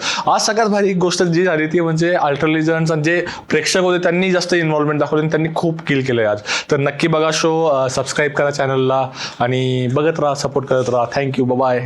सगळ्यात भारी गोष्ट जी झाली ती म्हणजे अल्ट्रा लिजंड्स जे प्रेक्षक होते त्यांनी जास्त इन्व्हॉल्वमेंट दाखवली आणि त्यांनी खूप किल केलं आहे आज. तर नक्की बघा शो, सबस्क्राईब करा चॅनलला आणि बघत राहा, सपोर्ट करत राहा. थँक्यू. बाय.